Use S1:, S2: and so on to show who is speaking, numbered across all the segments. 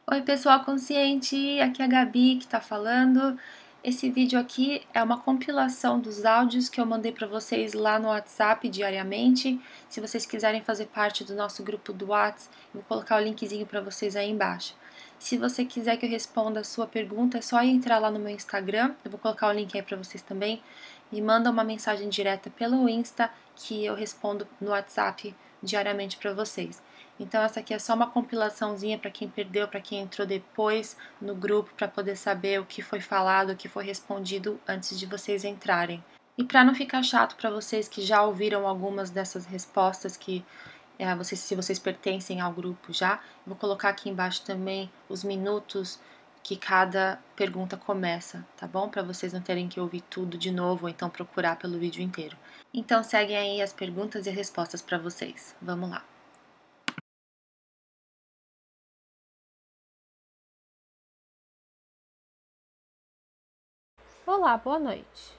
S1: Oi, pessoal consciente, aqui é a Gabi que tá falando. Esse vídeo aqui é uma compilação dos áudios que eu mandei para vocês lá no WhatsApp diariamente. Se vocês quiserem fazer parte do nosso grupo do WhatsApp, eu vou colocar o linkzinho para vocês aí embaixo. Se você quiser que eu responda a sua pergunta, é só entrar lá no meu Instagram, eu vou colocar o link aí para vocês também. Me manda uma mensagem direta pelo Insta que eu respondo no WhatsApp diariamente para vocês. Então essa aqui é só uma compilaçãozinha para quem perdeu, para quem entrou depois no grupo, para poder saber o que foi falado, o que foi respondido antes de vocês entrarem. E para não ficar chato para vocês que já ouviram algumas dessas respostas que se vocês pertencem ao grupo já, vou colocar aqui embaixo também os minutos que cada pergunta começa, tá bom? Para vocês não terem que ouvir tudo de novo ou então procurar pelo vídeo inteiro. Então seguem aí as perguntas e as respostas para vocês. Vamos lá.
S2: Olá, boa noite.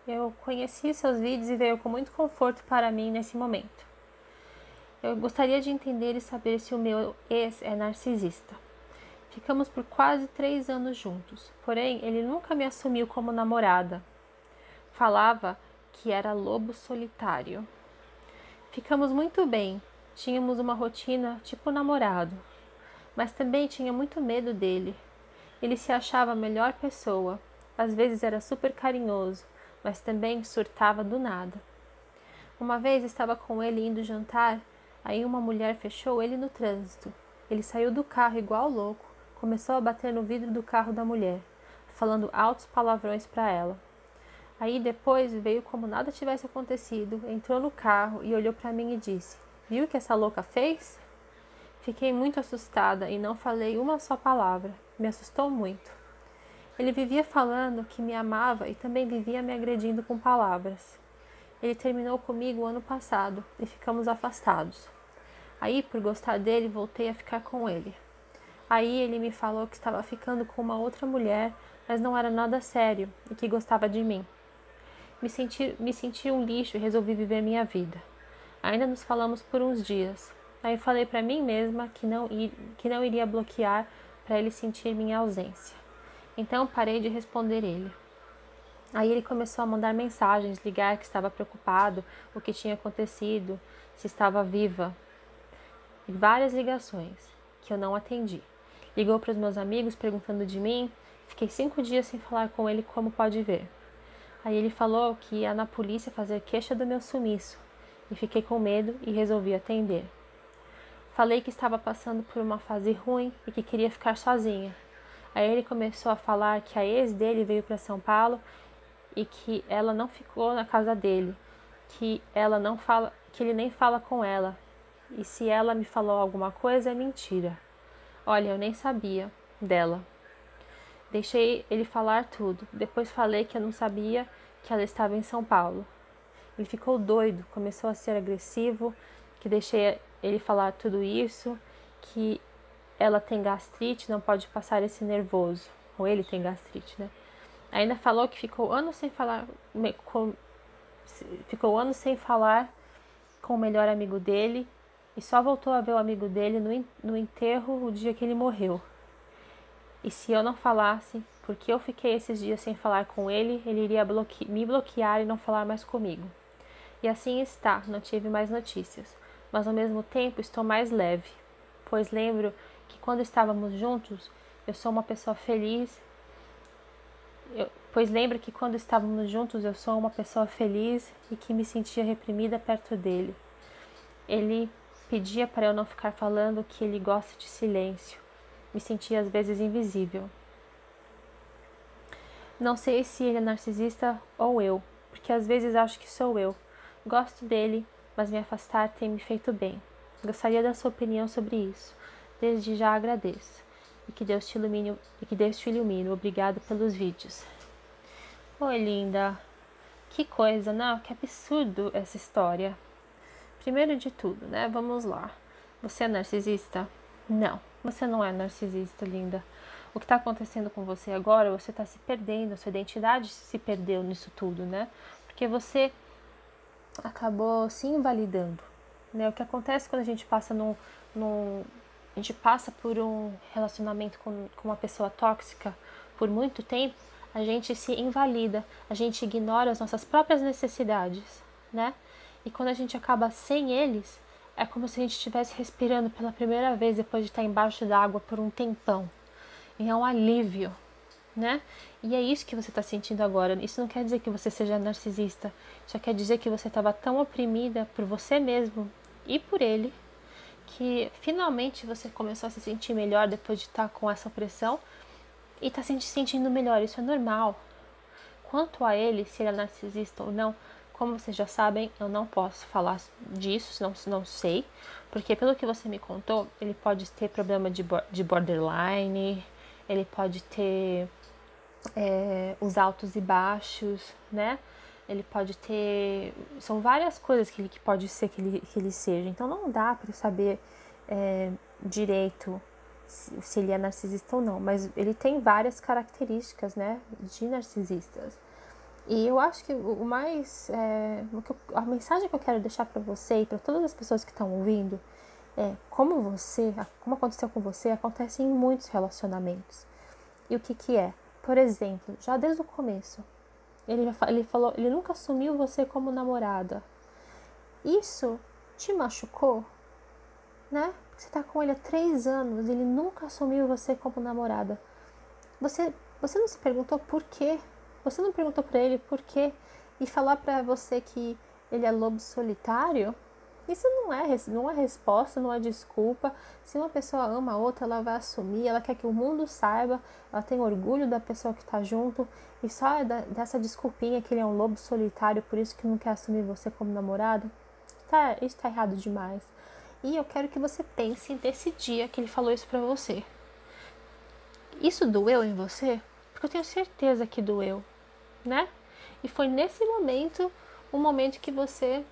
S2: Eu conheci seus vídeos e veio com muito conforto para mim nesse momento. Eu gostaria de entender e saber se o meu ex é narcisista. Ficamos por quase 3 anos juntos, porém ele nunca me assumiu como namorada. Falava que era lobo solitário. Ficamos muito bem, tínhamos uma rotina tipo namorado, mas também tinha muito medo dele. Ele se achava a melhor pessoa, às vezes era super carinhoso, mas também surtava do nada. Uma vez estava com ele indo jantar, aí uma mulher fechou ele no trânsito. Ele saiu do carro igual louco, começou a bater no vidro do carro da mulher, falando altos palavrões para ela. Aí depois veio como nada tivesse acontecido, entrou no carro e olhou para mim e disse: "Viu o que essa louca fez?" Fiquei muito assustada e não falei uma só palavra. Me assustou muito. Ele vivia falando que me amava e também vivia me agredindo com palavras. Ele terminou comigo o ano passado e ficamos afastados. Aí, por gostar dele, voltei a ficar com ele. Aí ele me falou que estava ficando com uma outra mulher, mas não era nada sério e que gostava de mim. Me senti um lixo e resolvi viver minha vida. Ainda nos falamos por uns dias. Aí falei para mim mesma que não iria bloquear para ele sentir minha ausência. Então parei de responder ele. Aí ele começou a mandar mensagens, ligar que estava preocupado, o que tinha acontecido, se estava viva. E várias ligações que eu não atendi. Ligou para os meus amigos perguntando de mim. Fiquei 5 dias sem falar com ele, como pode ver. Aí ele falou que ia na polícia fazer queixa do meu sumiço. E fiquei com medo e resolvi atender. Falei que estava passando por uma fase ruim e que queria ficar sozinha. Aí ele começou a falar que a ex dele veio para São Paulo e que ela não ficou na casa dele, que ela não fala, que ele nem fala com ela. E se ela me falou alguma coisa é mentira. Olha, eu nem sabia dela. Deixei ele falar tudo. Depois falei que eu não sabia que ela estava em São Paulo. Ele ficou doido, começou a ser agressivo, que deixei ele falar tudo isso, que ela tem gastrite, não pode passar esse nervoso. Ou ele tem gastrite, né? Ainda falou que ficou anos sem falar com o melhor amigo dele e só voltou a ver o amigo dele no enterro o dia que ele morreu. E se eu não falasse, porque eu fiquei esses dias sem falar com ele, ele iria me bloquear e não falar mais comigo. E assim está, não tive mais notícias, mas ao mesmo tempo estou mais leve, pois lembro que quando estávamos juntos, eu sou uma pessoa feliz. Pois lembro que quando estávamos juntos eu sou uma pessoa feliz e que me sentia reprimida perto dele. Ele pedia para eu não ficar falando que ele gosta de silêncio. Me sentia às vezes invisível. Não sei se ele é narcisista ou eu, porque às vezes acho que sou eu. Gosto dele, mas me afastar tem me feito bem. Gostaria da sua opinião sobre isso. Desde já agradeço. E que Deus te ilumine, Obrigado pelos vídeos. Oi, linda. Que coisa, não? Que absurdo essa história. Primeiro de tudo, né? Vamos lá. Você é narcisista? Não, você não é narcisista, linda. O que está acontecendo com você agora, você está se perdendo, a sua identidade se perdeu nisso tudo, né? Porque você acabou se invalidando, né? O que acontece quando a gente passa a gente passa por um relacionamento com uma pessoa tóxica por muito tempo, a gente se invalida, a gente ignora as nossas próprias necessidades, né? E quando a gente acaba sem eles, é como se a gente estivesse respirando pela primeira vez depois de estar embaixo d'água por um tempão. E é um alívio, né? E é isso que você está sentindo agora. Isso não quer dizer que você seja narcisista. Só quer dizer que você estava tão oprimida por você mesmo e por ele, que finalmente você começou a se sentir melhor depois de estar com essa opressão e está se sentindo melhor. Isso é normal. Quanto a ele, se ele é narcisista ou não, como vocês já sabem, eu não posso falar disso, não sei, porque pelo que você me contou, ele pode ter problema de borderline, ele pode ter os altos e baixos, né? Ele pode ter... São várias coisas que pode ser que ele seja. Então não dá para saber direito se ele é narcisista ou não. Mas ele tem várias características, né, de narcisistas. E eu acho que o mais... a mensagem que eu quero deixar para você e para todas as pessoas que estão ouvindo é como aconteceu com você, acontece em muitos relacionamentos. E o que é? Por exemplo, já desde o começo, ele falou, ele nunca assumiu você como namorada. Isso te machucou, né? Você tá com ele há 3 anos, ele nunca assumiu você como namorada. Você não se perguntou por quê? Você não perguntou pra ele por quê? E falar pra você que ele é lobo solitário? Isso não é resposta, não é desculpa. Se uma pessoa ama a outra, ela vai assumir, ela quer que o mundo saiba, ela tem orgulho da pessoa que tá junto, e só dessa desculpinha que ele é um lobo solitário, por isso que não quer assumir você como namorado, isso tá errado demais. E eu quero que você pense nesse dia que ele falou isso pra você. Isso doeu em você? Porque eu tenho certeza que doeu, né? E foi nesse momento, um momento que você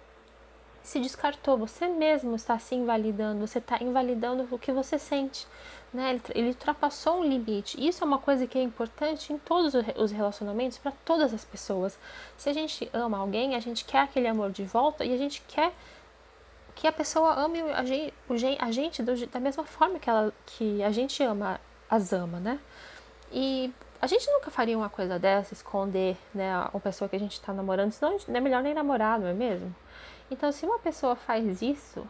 S2: se descartou, você mesmo está se invalidando, você está invalidando o que você sente, né? Ele ultrapassou um limite. Isso é uma coisa que é importante em todos os relacionamentos, para todas as pessoas. Se a gente ama alguém, a gente quer aquele amor de volta e a gente quer que a pessoa ame a gente da mesma forma que a gente as ama, né? E a gente nunca faria uma coisa dessa, esconder, né, a pessoa que a gente está namorando, senão é melhor nem namorar, não é mesmo? Então, se uma pessoa faz isso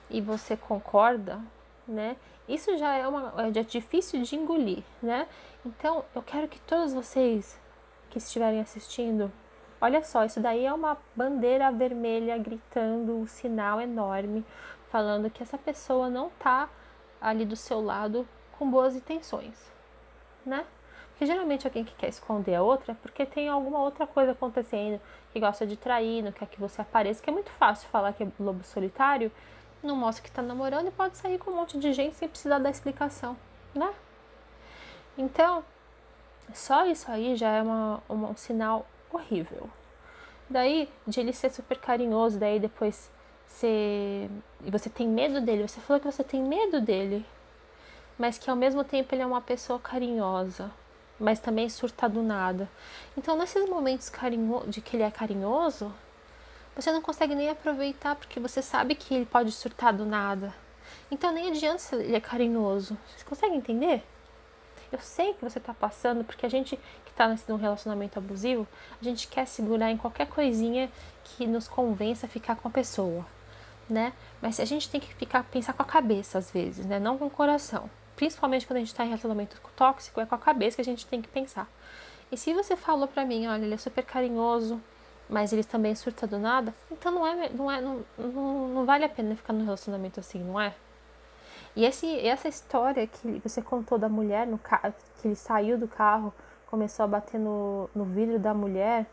S2: e você concorda, né, isso já é difícil de engolir, né? Então, eu quero que todos vocês que estiverem assistindo, olha só, isso daí é uma bandeira vermelha gritando, um sinal enorme, falando que essa pessoa não tá ali do seu lado com boas intenções, né? Porque geralmente alguém que quer esconder a outra é porque tem alguma outra coisa acontecendo, que gosta de trair, não quer que você apareça, que é muito fácil falar que é lobo solitário, não mostra que tá namorando e pode sair com um monte de gente sem precisar dar explicação, né? Então, só isso aí já é um sinal horrível. Daí, de ele ser super carinhoso, daí depois e você tem medo dele, você falou que você tem medo dele, mas que ao mesmo tempo ele é uma pessoa carinhosa, mas também surta do nada. Então, nesses momentos de que ele é carinhoso, você não consegue nem aproveitar, porque você sabe que ele pode surtar do nada. Então, nem adianta se ele é carinhoso. Você consegue entender? Eu sei que você tá passando, porque a gente que tá num relacionamento abusivo, a gente quer segurar em qualquer coisinha que nos convença a ficar com a pessoa, né? Mas a gente tem que pensar com a cabeça às vezes, né? Não com o coração. Principalmente quando a gente tá em relacionamento tóxico, é com a cabeça que a gente tem que pensar. E se você falou pra mim, olha, ele é super carinhoso, mas ele também surta do nada, então não vale a pena ficar num relacionamento assim, não é? E essa história que você contou da mulher, que ele saiu do carro, começou a bater no vidro da mulher,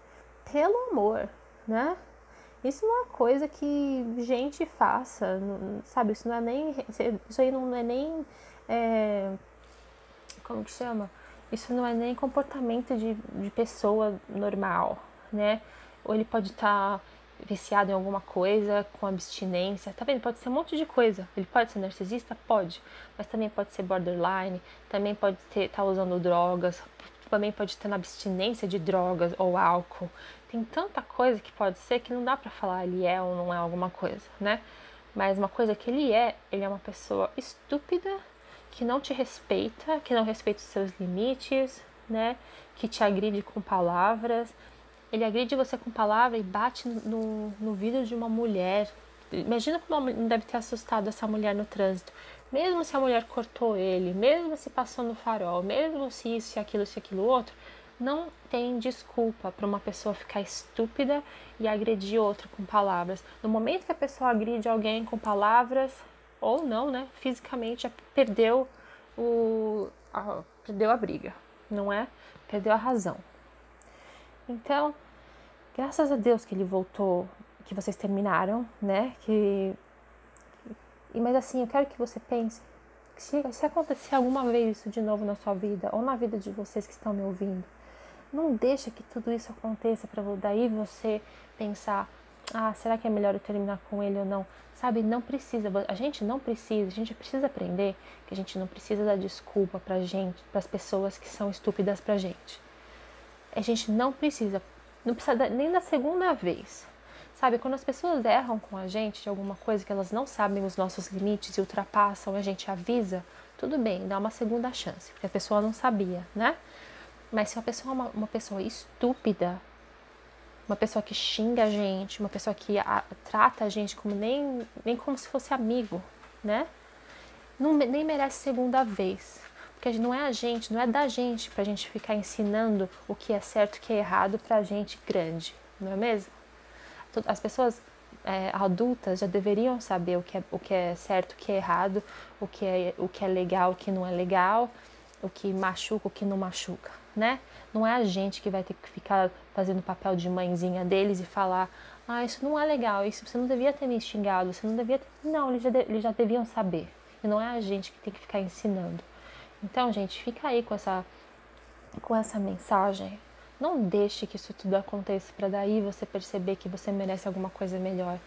S2: pelo amor, né? Isso não é uma coisa que gente faça, sabe? Isso não é nem... Isso aí não é nem... como que chama? Isso não é nem comportamento de pessoa normal, né? Ou ele pode estar viciado em alguma coisa, com abstinência, tá vendo? Pode ser um monte de coisa. Ele pode ser narcisista? Pode. Mas também pode ser borderline, também pode estar usando drogas, também pode estar na abstinência de drogas ou álcool. Tem tanta coisa que pode ser que não dá pra falar ele é ou não é alguma coisa, né? Mas uma coisa que ele é uma pessoa estúpida, que não te respeita, que não respeita os seus limites, né? Que te agride com palavras. Ele agride você com palavra e bate no vidro de uma mulher. Imagina como não deve ter assustado essa mulher no trânsito. Mesmo se a mulher cortou ele, mesmo se passou no farol, mesmo se isso, se aquilo outro, não tem desculpa para uma pessoa ficar estúpida e agredir outra com palavras. No momento que a pessoa agride alguém com palavras, ou não, né, fisicamente, já perdeu perdeu a briga, não é? Perdeu a razão. Então, graças a Deus que ele voltou, que vocês terminaram, né? Mas assim, eu quero que você pense que se acontecer alguma vez isso de novo na sua vida, ou na vida de vocês que estão me ouvindo, não deixa que tudo isso aconteça para daí você pensar, será que é melhor eu terminar com ele ou não? Sabe, não precisa, a gente precisa aprender que a gente não precisa dar desculpa pra gente, pras pessoas que são estúpidas pra gente. A gente não precisa nem na segunda vez. Sabe, quando as pessoas erram com a gente de alguma coisa que elas não sabem os nossos limites e ultrapassam, a gente avisa, tudo bem, dá uma segunda chance, porque a pessoa não sabia, né? Mas se a pessoa é uma pessoa estúpida, uma pessoa que xinga a gente, uma pessoa que trata a gente como nem como se fosse amigo, né? Nem merece segunda vez. Porque não é da gente pra gente ficar ensinando o que é certo e o que é errado pra gente grande, não é mesmo? As pessoas adultas já deveriam saber o que é certo, o que é errado, o que é legal, o que não é legal, o que machuca, o que não machuca, né? Não é a gente que vai ter que ficar fazendo papel de mãezinha deles e falar, isso não é legal, isso você não devia ter me xingado, você não devia ter... Não, eles já deviam saber. E não é a gente que tem que ficar ensinando. Então, gente, fica aí com essa mensagem. Não deixe que isso tudo aconteça para daí você perceber que você merece alguma coisa melhor.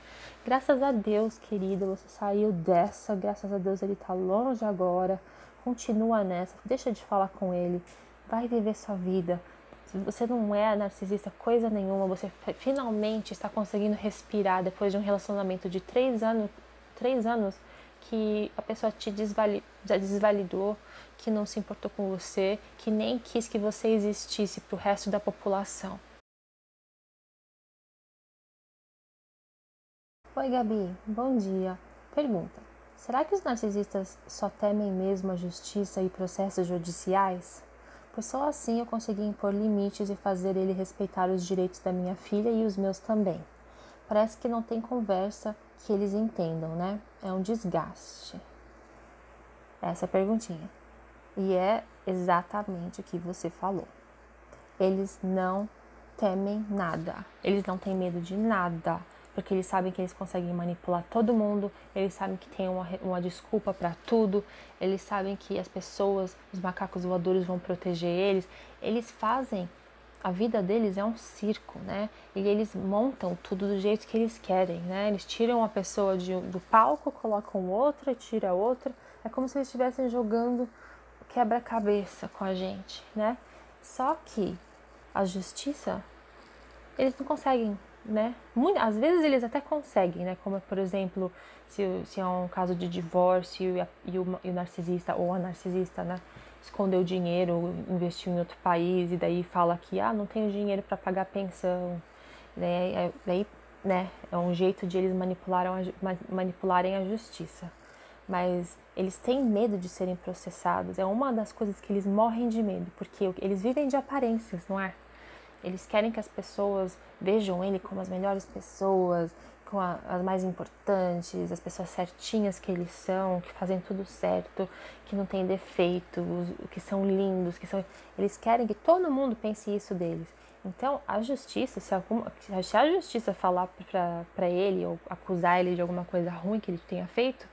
S2: Graças a Deus, querida, você saiu dessa. Graças a Deus ele tá longe agora. Continua nessa. Deixa de falar com ele. Vai viver sua vida. Você não é narcisista coisa nenhuma. Você finalmente está conseguindo respirar depois de um relacionamento de 3 anos que a pessoa te desvalidou, que não se importou com você, que nem quis que você existisse para o resto da população. Oi, Gabi, bom dia. Pergunta: será que os narcisistas só temem mesmo a justiça e processos judiciais? Pois só assim eu consegui impor limites e fazer ele respeitar os direitos da minha filha e os meus também. Parece que não tem conversa que eles entendam, né? É um desgaste. Essa é a perguntinha. E é exatamente o que você falou. Eles não temem nada. Eles não têm medo de nada. Porque eles sabem que eles conseguem manipular todo mundo. Eles sabem que tem uma desculpa para tudo. Eles sabem que as pessoas, os macacos voadores vão proteger eles. Eles fazem... A vida deles é um circo, né? E eles montam tudo do jeito que eles querem, né? Eles tiram uma pessoa do palco, colocam outra, tira outra. É como se eles estivessem jogando quebra-cabeça com a gente, né? Só que a justiça, eles não conseguem, né? Às vezes eles até conseguem, né? Como, por exemplo, se é um caso de divórcio e o narcisista ou a narcisista, né? Escondeu dinheiro, investiu em outro país e daí fala que não tenho dinheiro para pagar pensão. Daí, né? É um jeito de eles manipularem a justiça. Mas eles têm medo de serem processados. É uma das coisas que eles morrem de medo, porque eles vivem de aparências, não é? Eles querem que as pessoas vejam ele como as melhores pessoas, com as mais importantes, as pessoas certinhas que eles são, que fazem tudo certo, que não tem defeitos, que são lindos, Eles querem que todo mundo pense isso deles. Então, a justiça, se a justiça falar para ele ou acusar ele de alguma coisa ruim que ele tenha feito,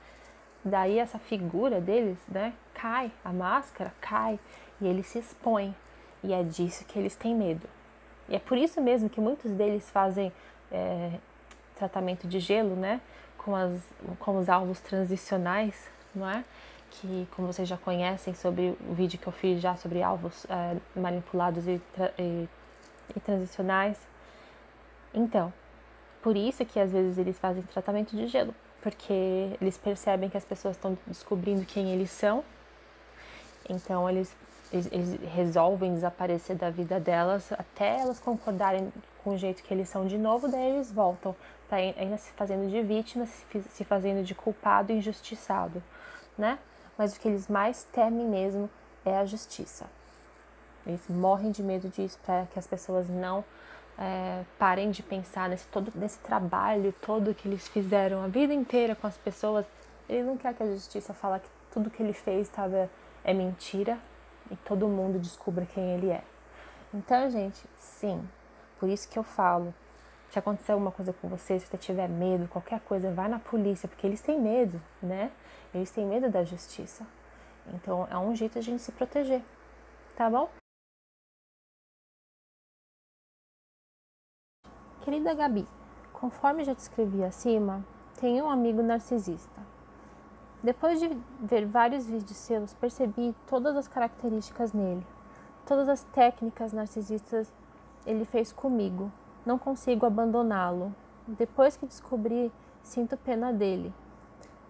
S2: daí essa figura deles, né, cai, a máscara cai e eles se expõem. E é disso que eles têm medo. E é por isso mesmo que muitos deles fazem tratamento de gelo, né, com os alvos transicionais, não é? Que, como vocês já conhecem, sobre o vídeo que eu fiz já sobre alvos manipulados e transicionais. Então, por isso que às vezes eles fazem tratamento de gelo, porque eles percebem que as pessoas estão descobrindo quem eles são, então eles resolvem desaparecer da vida delas até elas concordarem com o jeito que eles são de novo, daí eles voltam, ainda se fazendo de vítima, se fazendo de culpado e injustiçado, né? Mas o que eles mais temem mesmo é a justiça. Eles morrem de medo disso, para que as pessoas não parem de pensar nesse trabalho todo que eles fizeram a vida inteira com as pessoas. Ele não quer que a justiça fale que tudo que ele fez é mentira e todo mundo descubra quem ele é. Então, gente, sim, por isso que eu falo, se acontecer alguma coisa com você, se você tiver medo, qualquer coisa, vai na polícia, porque eles têm medo, né? Eles têm medo da justiça. Então, é um jeito de a gente se proteger, tá bom? Querida Gabi, conforme já descrevi acima, tenho um amigo narcisista. Depois de ver vários vídeos seus, percebi todas as características nele. Todas as técnicas narcisistas ele fez comigo. Não consigo abandoná-lo. Depois que descobri, sinto pena dele.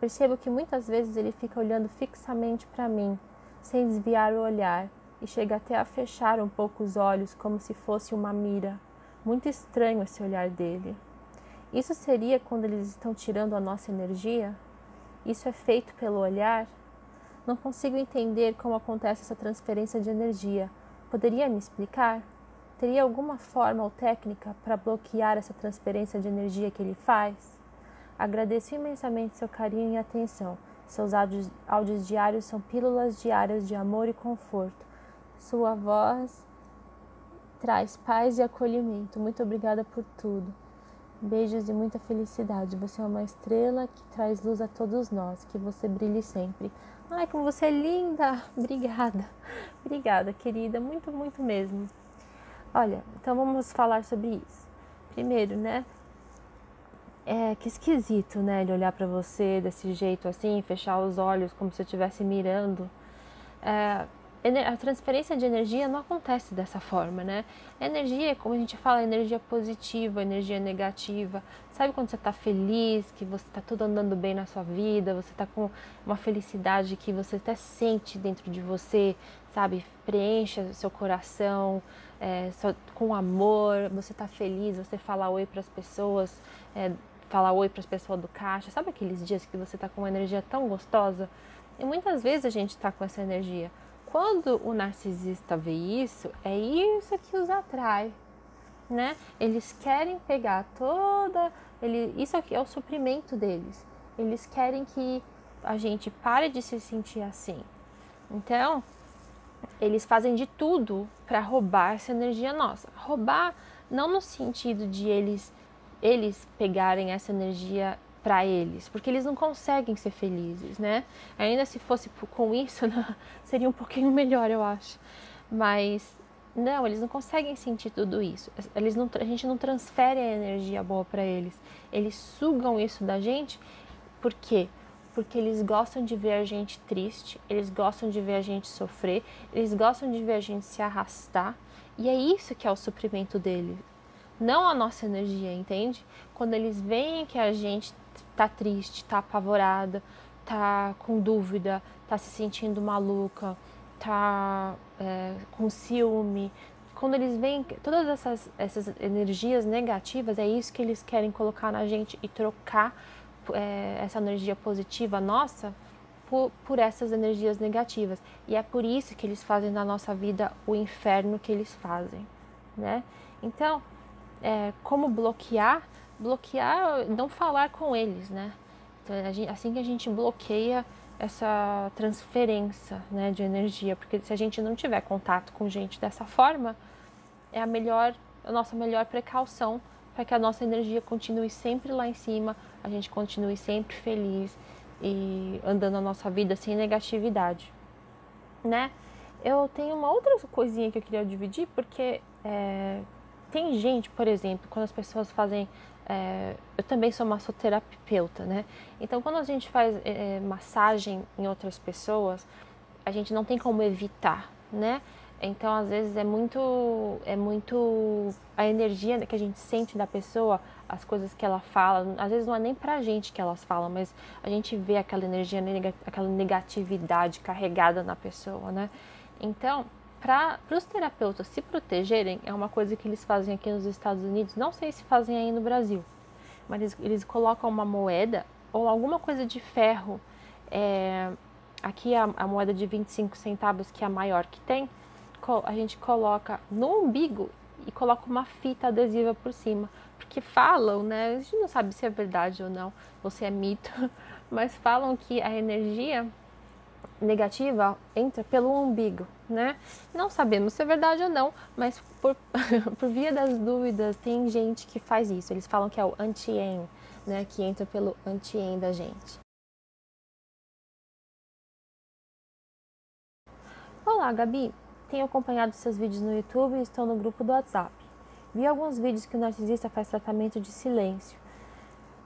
S2: Percebo que muitas vezes ele fica olhando fixamente para mim, sem desviar o olhar, e chega até a fechar um pouco os olhos como se fosse uma mira. Muito estranho esse olhar dele. Isso seria quando eles estão tirando a nossa energia? Isso é feito pelo olhar? Não consigo entender como acontece essa transferência de energia. Poderia me explicar? Teria alguma forma ou técnica para bloquear essa transferência de energia que ele faz? Agradeço imensamente seu carinho e atenção. Seus áudios diários são pílulas diárias de amor e conforto. Sua voz traz paz e acolhimento. Muito obrigada por tudo. Beijos e muita felicidade. Você é uma estrela que traz luz a todos nós. Que você brilhe sempre. Ai, como você é linda! Obrigada. Obrigada, querida. Muito, muito mesmo. Olha, então vamos falar sobre isso. Primeiro, né? Que esquisito, né? Ele olhar pra você desse jeito assim, fechar os olhos como se eu estivesse mirando. A transferência de energia não acontece dessa forma, né? A energia, como a gente fala, energia positiva, energia negativa. Sabe quando você está feliz, que você está tudo andando bem na sua vida, você está com uma felicidade que você até sente dentro de você, sabe? Preenche o seu coração com amor, você está feliz, você fala oi para as pessoas, fala oi para as pessoas do caixa. Sabe aqueles dias que você está com uma energia tão gostosa? E muitas vezes a gente está com essa energia. Quando o narcisista vê isso, é isso que os atrai, né? Eles querem pegar isso aqui é o suprimento deles. Eles querem que a gente pare de se sentir assim. Então, eles fazem de tudo para roubar essa energia nossa. Roubar não no sentido de eles pegarem essa energia para eles, porque eles não conseguem ser felizes, né? Ainda se fosse com isso, seria um pouquinho melhor, eu acho. Mas não, eles não conseguem sentir tudo isso. A gente não transfere a energia boa para eles. Eles sugam isso da gente. Por quê? Porque eles gostam de ver a gente triste, eles gostam de ver a gente sofrer, eles gostam de ver a gente se arrastar. E é isso que é o suprimento deles. Não a nossa energia, entende? Quando eles veem que a gente tá triste, tá apavorada, tá com dúvida, tá se sentindo maluca, tá com ciúme. Quando eles veem todas essas energias negativas, é isso que eles querem colocar na gente e trocar essa energia positiva nossa por essas energias negativas. E é por isso que eles fazem na nossa vida o inferno que eles fazem, né? Então, como bloquear, não falar com eles, né? Então, assim que a gente bloqueia essa transferência, né, de energia, porque se a gente não tiver contato com gente dessa forma, é a nossa melhor precaução para que a nossa energia continue sempre lá em cima, a gente continue sempre feliz e andando a nossa vida sem negatividade, né? Eu tenho uma outra coisinha que eu queria dividir, porque tem gente, por exemplo, quando as pessoas fazem... eu também sou massoterapeuta, né? Então, quando a gente faz massagem em outras pessoas, a gente não tem como evitar, né? Então, às vezes, é muito a energia que a gente sente da pessoa, as coisas que ela fala. Às vezes não é nem pra gente que elas falam, mas a gente vê aquela energia, aquela negatividade carregada na pessoa, né? Então, para os terapeutas se protegerem, é uma coisa que eles fazem aqui nos Estados Unidos, não sei se fazem aí no Brasil, mas eles colocam uma moeda ou alguma coisa de ferro. Aqui a moeda de 25 centavos, que é a maior que tem, a gente coloca no umbigo e coloca uma fita adesiva por cima. Porque falam, né? A gente não sabe se é verdade ou não, ou se é mito, mas falam que a energia negativa entra pelo umbigo, né? Não sabemos se é verdade ou não, mas por via das dúvidas, tem gente que faz isso. Eles falam que é o antien, né? Que entra pelo antien da gente. Olá, Gabi. Tenho acompanhado seus vídeos no YouTube e estou no grupo do WhatsApp. Vi alguns vídeos que o narcisista faz tratamento de silêncio.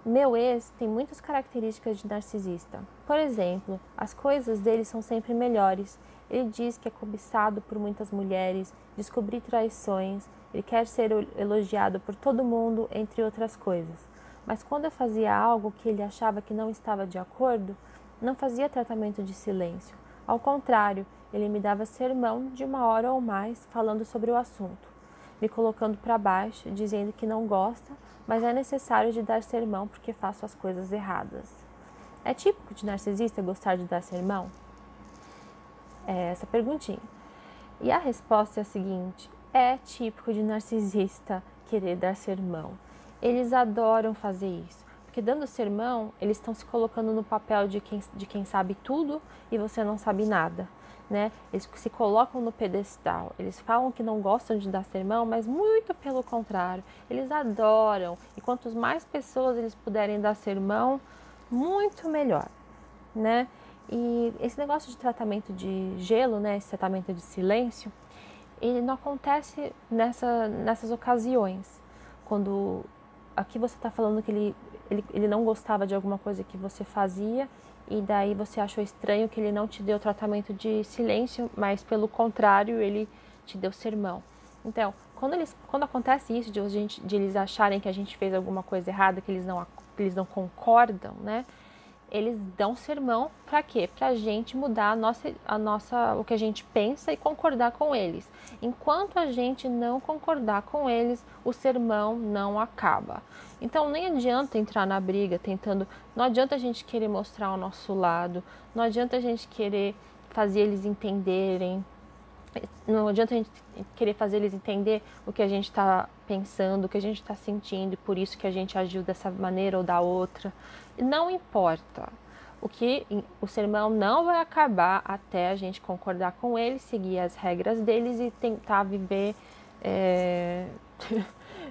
S2: Meu ex tem muitas características de narcisista. Por exemplo, as coisas dele são sempre melhores. Ele diz que é cobiçado por muitas mulheres, descobrir traições, ele quer ser elogiado por todo mundo, entre outras coisas. Mas quando eu fazia algo que ele achava que não estava de acordo, não fazia tratamento de silêncio. Ao contrário, ele me dava sermão de 1 hora ou mais falando sobre o assunto, me colocando para baixo, dizendo que não gosta, mas é necessário de dar sermão porque faço as coisas erradas. É típico de narcisista gostar de dar sermão? É essa perguntinha. E a resposta é a seguinte: é típico de narcisista querer dar sermão. Eles adoram fazer isso, porque dando sermão, eles estão se colocando no papel de quem sabe tudo e você não sabe nada. Né? Eles se colocam no pedestal, eles falam que não gostam de dar sermão, mas muito pelo contrário, eles adoram, e quanto mais pessoas eles puderem dar sermão, muito melhor, né? E esse negócio de tratamento de gelo, né, esse tratamento de silêncio, ele não acontece nessas ocasiões, quando aqui você está falando que ele não gostava de alguma coisa que você fazia, e daí você achou estranho que ele não te deu tratamento de silêncio, mas pelo contrário, ele te deu sermão. Então, quando acontece isso, de eles acharem que a gente fez alguma coisa errada, que eles não concordam, né? Eles dão sermão para quê? Para a gente mudar o que a gente pensa e concordar com eles. Enquanto a gente não concordar com eles, o sermão não acaba. Então nem adianta entrar na briga tentando, não adianta a gente querer mostrar o nosso lado, não adianta a gente querer fazer eles entenderem, não adianta a gente querer fazer eles entender o que a gente está pensando, o que a gente está sentindo, e por isso que a gente agiu dessa maneira ou da outra. Não importa. O sermão não vai acabar até a gente concordar com eles, seguir as regras deles e tentar viver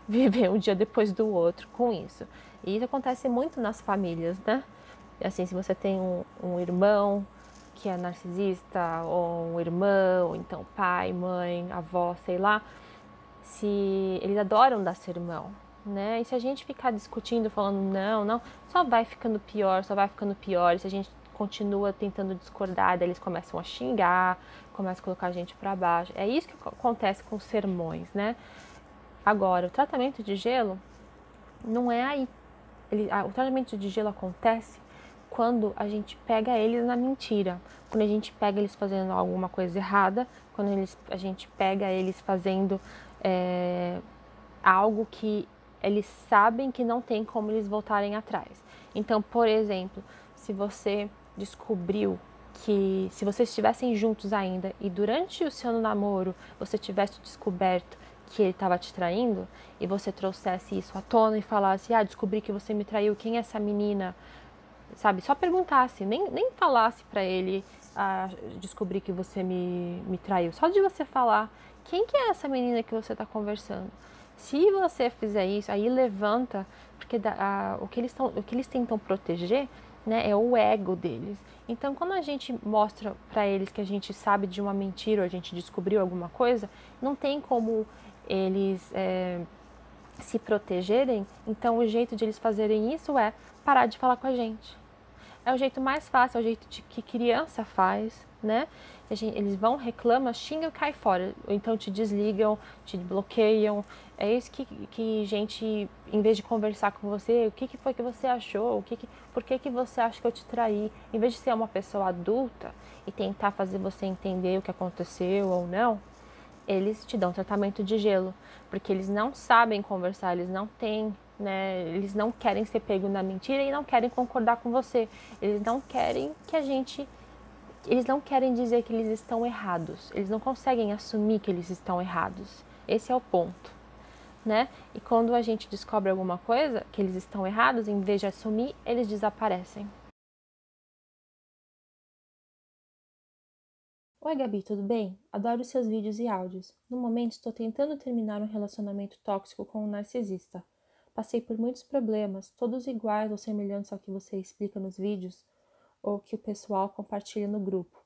S2: viver um dia depois do outro com isso. E isso acontece muito nas famílias, né? Assim, se você tem um irmão que é narcisista, ou um irmão, ou então pai, mãe, avó, sei lá, se eles adoram dar sermão, né? E se a gente ficar discutindo, falando não, só vai ficando pior, e se a gente continua tentando discordar, daí eles começam a xingar, começam a colocar a gente para baixo. É isso que acontece com os sermões, né? Agora, o tratamento de gelo não é aí. O tratamento de gelo acontece quando a gente pega eles na mentira, quando a gente pega eles fazendo alguma coisa errada, quando a gente pega eles fazendo algo que eles sabem que não tem como eles voltarem atrás. Então, por exemplo, se você descobriu que se vocês estivessem juntos ainda e durante o seu namoro você tivesse descoberto que ele estava te traindo e você trouxesse isso à tona e falasse, descobri que você me traiu, quem é essa menina? Sabe, só perguntasse, nem falasse pra ele, descobri que você me traiu. Só de você falar, quem que é essa menina que você tá conversando? Se você fizer isso, aí levanta, porque o que eles tentam proteger, né, é o ego deles. Então, quando a gente mostra pra eles que a gente sabe de uma mentira ou a gente descobriu alguma coisa, não tem como eles se protegerem. Então, o jeito de eles fazerem isso é parar de falar com a gente. É o jeito mais fácil, é o jeito que criança faz, né? Eles vão, reclamam, xingam e cai fora. Ou então te desligam, te bloqueiam. É isso que gente, em vez de conversar com você, o que foi que você achou? Por que você acha que eu te traí? Em vez de ser uma pessoa adulta e tentar fazer você entender o que aconteceu ou não, eles te dão tratamento de gelo. Porque eles não sabem conversar, eles não têm, né? Eles não querem ser pego na mentira e não querem concordar com você. Eles não querem que a gente... Eles não querem dizer que eles estão errados. Eles não conseguem assumir que eles estão errados. Esse é o ponto, né? E quando a gente descobre alguma coisa, que eles estão errados, em vez de assumir, eles desaparecem. Oi, Gabi, tudo bem? Adoro seus vídeos e áudios. No momento, estou tentando terminar um relacionamento tóxico com um narcisista. Passei por muitos problemas, todos iguais ou semelhantes ao que você explica nos vídeos ou que o pessoal compartilha no grupo.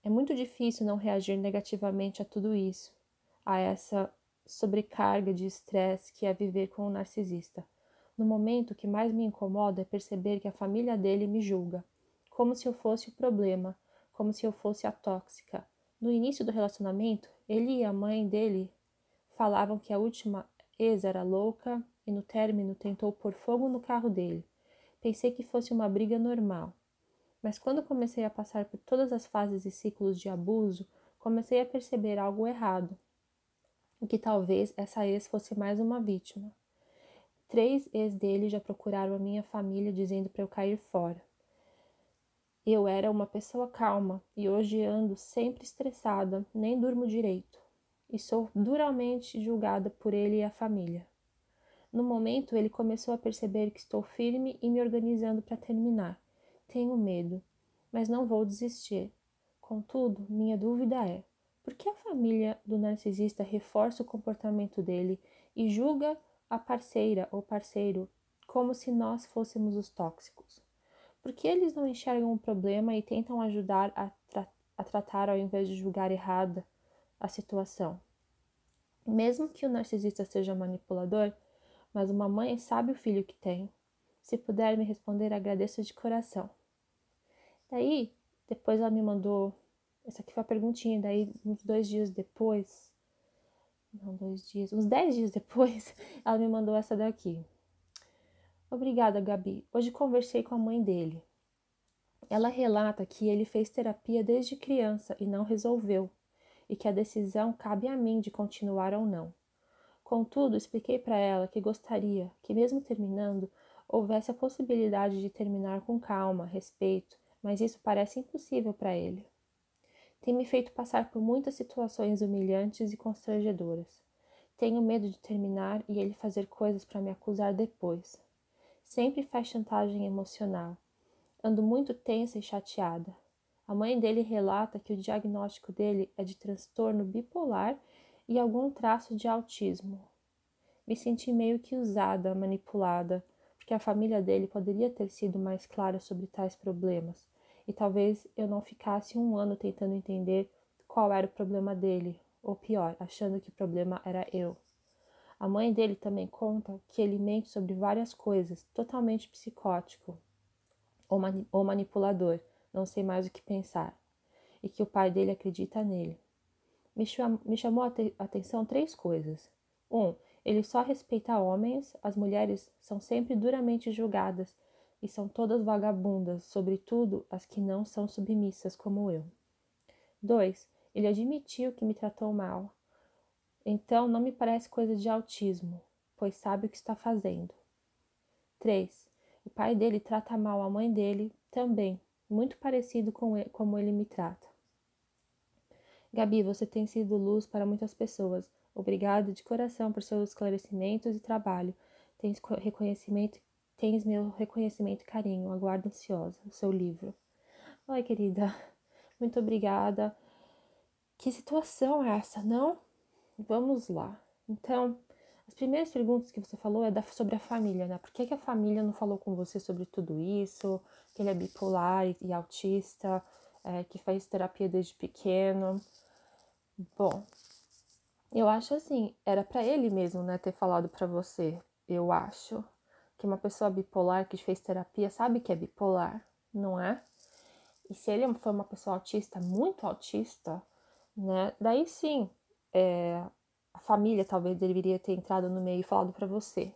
S2: É muito difícil não reagir negativamente a tudo isso, a essa sobrecarga de estresse que é viver com um narcisista. No momento, o que mais me incomoda é perceber que a família dele me julga, como se eu fosse o problema, como se eu fosse a tóxica. No início do relacionamento, ele e a mãe dele falavam que a última ex era louca e no término tentou pôr fogo no carro dele. Pensei que fosse uma briga normal. Mas quando comecei a passar por todas as fases e ciclos de abuso, comecei a perceber algo errado, e que talvez essa ex fosse mais uma vítima. 3 ex dele já procuraram a minha família dizendo para eu cair fora. Eu era uma pessoa calma e hoje ando sempre estressada, nem durmo direito. E sou duramente julgada por ele e a família. No momento, ele começou a perceber que estou firme e me organizando para terminar. Tenho medo, mas não vou desistir. Contudo, minha dúvida é: por que a família do narcisista reforça o comportamento dele e julga a parceira ou parceiro como se nós fôssemos os tóxicos? Por que eles não enxergam o problema e tentam ajudar a tratar ao invés de julgar errada a situação? Mesmo que o narcisista seja manipulador, mas uma mãe sabe o filho que tem. Se puder me responder, agradeço de coração. Daí, depois ela me mandou, essa aqui foi a perguntinha, daí uns 2 dias depois, não 2 dias, uns 10 dias depois, ela me mandou essa daqui. Obrigada, Gabi. Hoje conversei com a mãe dele. Ela relata que ele fez terapia desde criança e não resolveu, e que a decisão cabe a mim de continuar ou não. Contudo, expliquei para ela que gostaria que, mesmo terminando, houvesse a possibilidade de terminar com calma, respeito, mas isso parece impossível para ele. Tem me feito passar por muitas situações humilhantes e constrangedoras. Tenho medo de terminar e ele fazer coisas para me acusar depois. Sempre faz chantagem emocional. Ando muito tensa e chateada. A mãe dele relata que o diagnóstico dele é de transtorno bipolar e algum traço de autismo. Me senti meio que usada, manipulada, porque a família dele poderia ter sido mais clara sobre tais problemas, e talvez eu não ficasse um ano tentando entender qual era o problema dele, ou pior, achando que o problema era eu. A mãe dele também conta que ele mente sobre várias coisas, totalmente psicótico ou manipulador, não sei mais o que pensar, e que o pai dele acredita nele. Me chamou a atenção 3 coisas. 1. Ele só respeita homens, as mulheres são sempre duramente julgadas e são todas vagabundas, sobretudo as que não são submissas como eu. 2. Ele admitiu que me tratou mal, então não me parece coisa de autismo, pois sabe o que está fazendo. 3. O pai dele trata mal a mãe dele também, muito parecido com ele, como ele me trata. Gabi, você tem sido luz para muitas pessoas. Obrigada de coração por seus esclarecimentos e trabalho. Tens meu reconhecimento e carinho. Aguardo ansiosa o seu livro. Oi, querida. Muito obrigada. Que situação é essa, não? Vamos lá. Então, as primeiras perguntas que você falou é sobre a família, né? Por que a família não falou com você sobre tudo isso? Que ele é bipolar e autista, que faz terapia desde pequeno. Bom, eu acho assim, era para ele mesmo, né, ter falado para você. Eu acho que uma pessoa bipolar que fez terapia sabe que é bipolar, não é? E se ele for uma pessoa autista, muito autista, né, daí sim, a família talvez deveria ter entrado no meio e falado para você.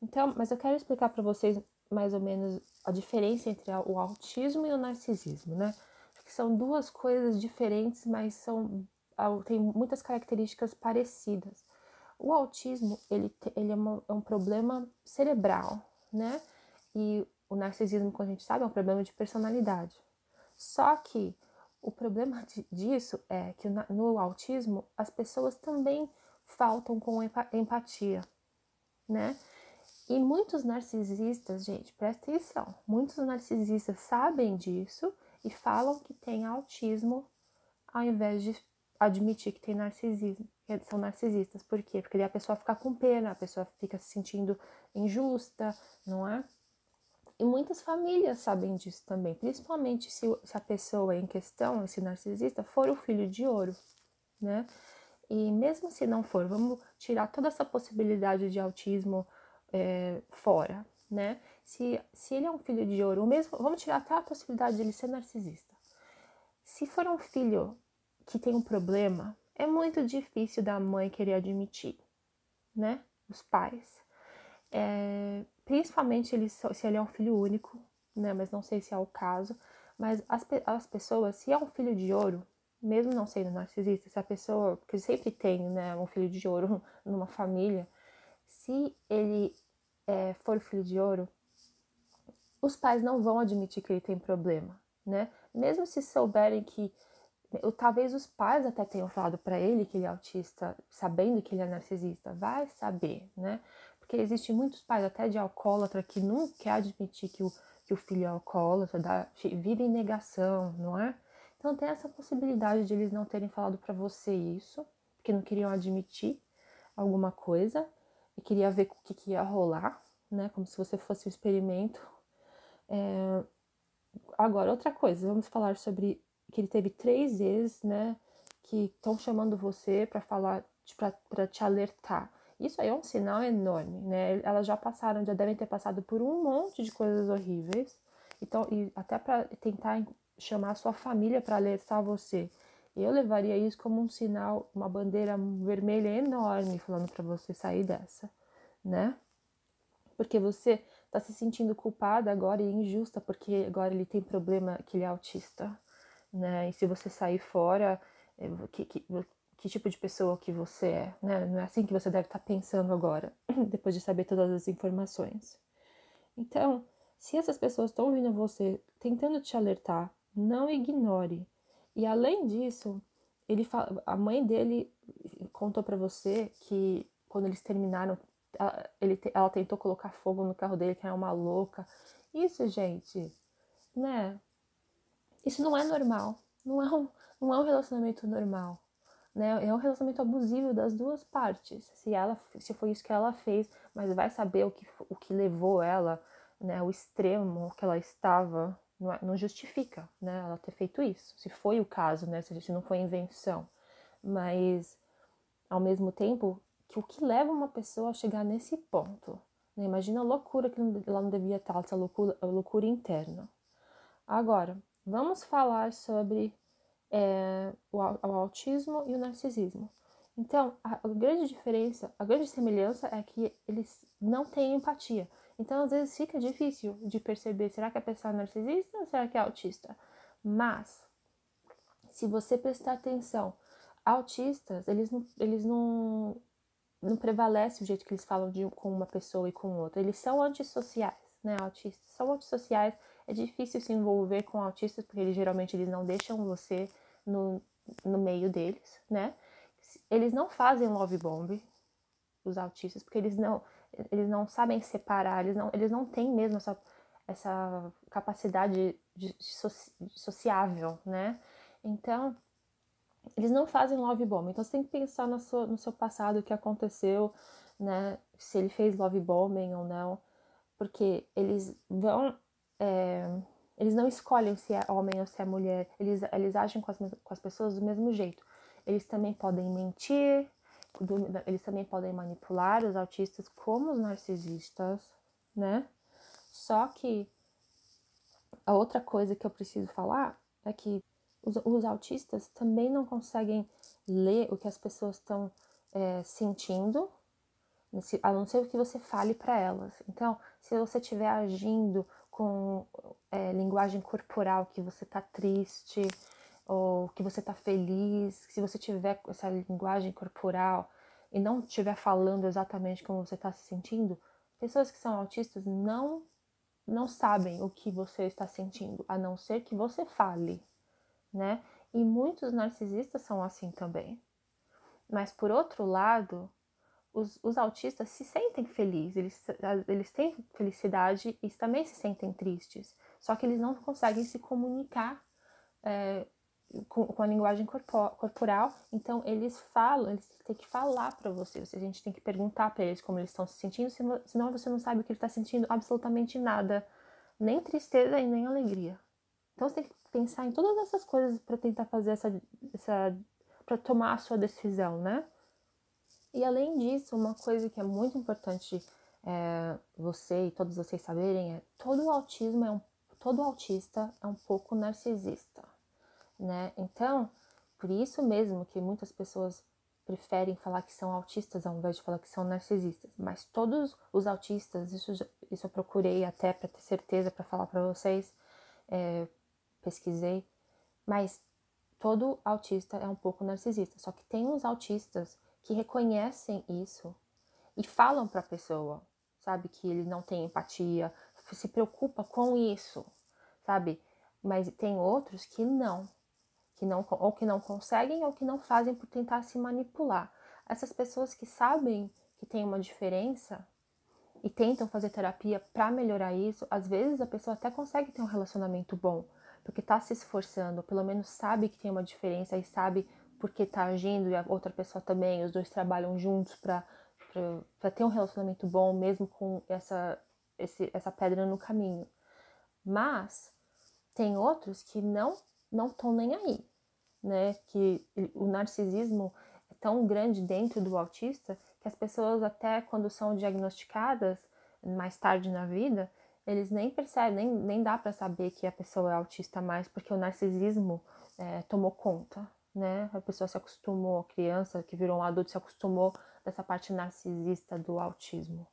S2: Então, mas eu quero explicar para vocês mais ou menos a diferença entre o autismo e o narcisismo, né? Porque são duas coisas diferentes, mas tem muitas características parecidas. O autismo, é um problema cerebral, né? E o narcisismo, como a gente sabe, é um problema de personalidade. Só que o problema disso é que no autismo as pessoas também faltam com empatia, né? E muitos narcisistas, gente, presta atenção, muitos narcisistas sabem disso e falam que tem autismo ao invés de admitir que tem narcisismo, que são narcisistas. Por quê? Porque daí a pessoa fica com pena, a pessoa fica se sentindo injusta, não é? E muitas famílias sabem disso também, principalmente se a pessoa em questão, esse narcisista, for o filho de ouro, né? E mesmo se não for, vamos tirar toda essa possibilidade de autismo fora, né? Se ele é um filho de ouro, ou mesmo, vamos tirar até a possibilidade de ele ser narcisista. Se for um filho que tem um problema, é muito difícil da mãe querer admitir, né? Os pais. Principalmente se ele é um filho único, né? Mas não sei se é o caso. Mas as pessoas, se é um filho de ouro, mesmo não sendo narcisista, se a pessoa, porque sempre tem, né, um filho de ouro numa família, se ele for filho de ouro, os pais não vão admitir que ele tem problema, né? Mesmo se souberem que talvez os pais até tenham falado para ele que ele é autista, sabendo que ele é narcisista, vai saber, né? Porque existem muitos pais, até de alcoólatra, que não quer admitir que o filho é alcoólatra, vive em negação, não é? Então tem essa possibilidade de eles não terem falado para você isso, porque não queriam admitir alguma coisa e queria ver o que ia rolar, né? Como se você fosse um experimento. Agora, outra coisa, vamos falar sobre que ele teve 3 vezes, né, que estão chamando você para falar, para te alertar. Isso aí é um sinal enorme, né? Elas já devem ter passado por um monte de coisas horríveis. Então, e até para tentar chamar a sua família para alertar você. Eu levaria isso como um sinal, uma bandeira vermelha enorme, falando para você sair dessa, né? Porque você está se sentindo culpada agora e injusta porque agora ele tem problema, que ele é autista, né? E se você sair fora, que tipo de pessoa que você é, né? Não é assim que você deve estar pensando agora, depois de saber todas as informações. Então, se essas pessoas estão ouvindo você, tentando te alertar, não ignore. E além disso, a mãe dele contou para você que quando eles terminaram, ela tentou colocar fogo no carro dele, que era uma louca. Isso, gente, né? Isso não é normal. Não é um relacionamento normal. Né? É um relacionamento abusivo das duas partes. Se foi isso que ela fez, mas vai saber o que levou ela, né? O extremo que ela estava, não justifica, né? Ela ter feito isso. Se foi o caso, né? Se não foi invenção. Mas, ao mesmo tempo, que o que leva uma pessoa a chegar nesse ponto? Né? Imagina a loucura que ela não devia estar, essa loucura interna. Agora, vamos falar sobre o autismo e o narcisismo. Então, a grande diferença, a grande semelhança é que eles não têm empatia. Então, às vezes fica difícil de perceber, será que a pessoa é narcisista ou será que é autista? Mas, se você prestar atenção, autistas, não prevalece o jeito que eles falam com uma pessoa e com outra. Eles são antissociais, né? Autistas são antissociais. É difícil se envolver com autistas porque eles não deixam você no meio deles, né? Eles não fazem love bomb, os autistas, porque eles não sabem separar, eles não têm mesmo essa capacidade de sociável, né? Então, eles não fazem love bomb. Então, você tem que pensar no seu passado, o que aconteceu, né? Se ele fez love bombing ou não, porque eles não escolhem se é homem ou se é mulher, eles agem com as pessoas do mesmo jeito. Eles também podem mentir, eles também podem manipular os autistas como os narcisistas, né? Só que A outra coisa que eu preciso falar é que os autistas também não conseguem ler o que as pessoas estão sentindo, a não ser que você fale para elas. Então, se você estiver agindo com linguagem corporal, que você está triste ou que você está feliz, se você tiver essa linguagem corporal e não estiver falando exatamente como você está se sentindo, pessoas que são autistas não sabem o que você está sentindo, a não ser que você fale, né? E muitos narcisistas são assim também. Mas, por outro lado, os autistas se sentem felizes, eles têm felicidade e também se sentem tristes. Só que eles não conseguem se comunicar com a linguagem corporal, então eles têm que falar para você. A gente tem que perguntar para eles como eles estão se sentindo, senão você não sabe o que ele está sentindo absolutamente nada, nem tristeza e nem alegria. Então você tem que pensar em todas essas coisas para tentar fazer para tomar a sua decisão, né? E além disso, uma coisa que é muito importante você e todos vocês saberem é todo autista é um pouco narcisista, né? Então, por isso mesmo que muitas pessoas preferem falar que são autistas ao invés de falar que são narcisistas. Mas todos os autistas, isso eu procurei até para ter certeza, para falar para vocês, pesquisei, mas todo autista é um pouco narcisista. Só que tem uns autistas que reconhecem isso e falam para a pessoa, sabe, que ele não tem empatia, se preocupa com isso, sabe? Mas tem outros que não, ou que não conseguem ou que não fazem por tentar se manipular. Essas pessoas que sabem que tem uma diferença e tentam fazer terapia para melhorar isso, às vezes a pessoa até consegue ter um relacionamento bom, porque tá se esforçando, pelo menos sabe que tem uma diferença e sabe porque tá agindo e a outra pessoa também, os dois trabalham juntos para ter um relacionamento bom, mesmo com essa pedra no caminho. Mas tem outros que não estão nem aí, né? Que o narcisismo é tão grande dentro do autista que as pessoas até quando são diagnosticadas mais tarde na vida, eles nem percebem, nem dá para saber que a pessoa é autista mais, porque o narcisismo tomou conta, né? A pessoa se acostumou, a criança que virou um adulto se acostumou dessa parte narcisista do autismo.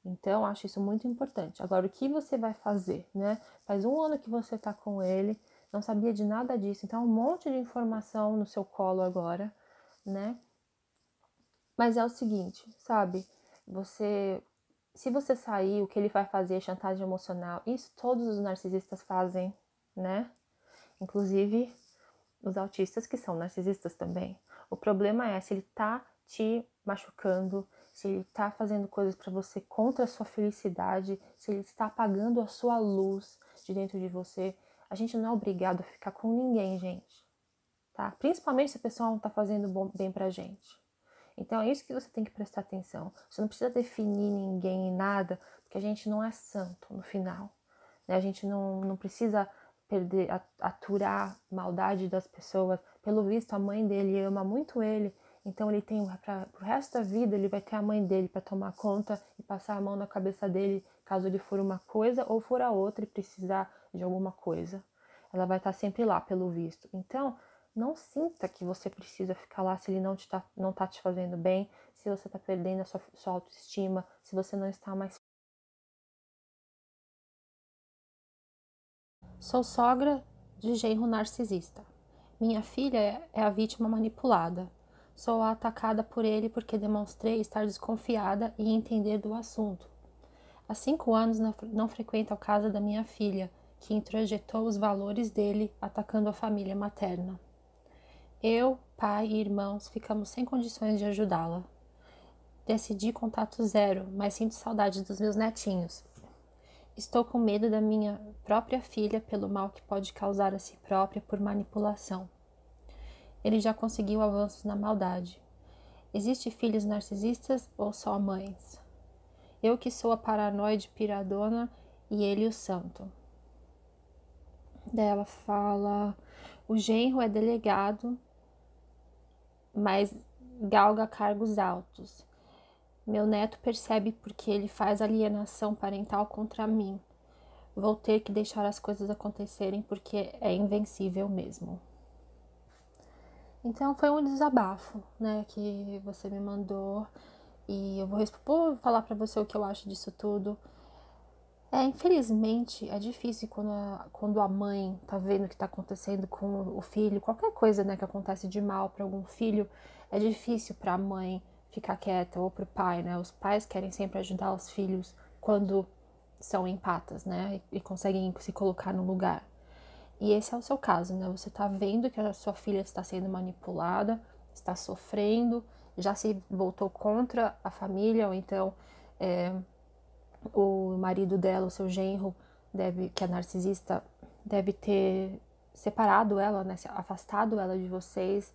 S2: Então, acho isso muito importante. Agora, o que você vai fazer, né? Faz 1 ano que você tá com ele, não sabia de nada disso, então um monte de informação no seu colo agora, né? Mas é o seguinte, sabe? Se você sair, o que ele vai fazer é chantagem emocional. Isso todos os narcisistas fazem, né? Inclusive os autistas que são narcisistas também. O problema é se ele tá te machucando, se ele tá fazendo coisas para você contra a sua felicidade, se ele está apagando a sua luz de dentro de você. A gente não é obrigado a ficar com ninguém, gente, tá? Principalmente se a pessoa não tá fazendo bem pra gente. Então é isso que você tem que prestar atenção. Você não precisa definir ninguém em nada, porque a gente não é santo no final, né? A gente não precisa aturar maldade das pessoas. Pelo visto, a mãe dele ama muito ele, então ele tem pro resto da vida ele vai ter a mãe dele para tomar conta e passar a mão na cabeça dele caso ele for uma coisa ou for a outra e precisar de alguma coisa. Ela vai estar sempre lá, pelo visto. Então, não sinta que você precisa ficar lá se ele não tá te fazendo bem, se você tá perdendo a sua autoestima, se você não está mais. Sou sogra de genro narcisista. Minha filha é a vítima manipulada. Sou a atacada por ele porque demonstrei estar desconfiada e entender do assunto. Há 5 anos não frequento a casa da minha filha, que introjetou os valores dele atacando a família materna. Eu, pai e irmãos ficamos sem condições de ajudá-la. Decidi contato zero, mas sinto saudade dos meus netinhos. Estou com medo da minha própria filha pelo mal que pode causar a si própria por manipulação. Ele já conseguiu avanços na maldade. Existem filhos narcisistas ou só mães? Eu que sou a paranoide piradona e ele o santo. Daí ela fala, o genro é delegado, mas galga cargos altos. Meu neto percebe porque ele faz alienação parental contra mim. vou ter que deixar as coisas acontecerem porque é invencível mesmo. Então foi um desabafo, né, que você me mandou e eu vou falar pra você o que eu acho disso tudo. Infelizmente, é difícil quando a mãe tá vendo o que tá acontecendo com o filho, qualquer coisa, né, que acontece de mal para algum filho, é difícil para a mãe ficar quieta ou pro pai, né? Os pais querem sempre ajudar os filhos quando são empatas, né, e conseguem se colocar no lugar. E esse é o seu caso, né? Você tá vendo que a sua filha está sendo manipulada, está sofrendo, já se voltou contra a família, ou então o marido dela, o seu genro, que é narcisista, deve ter separado ela, né, afastado ela de vocês.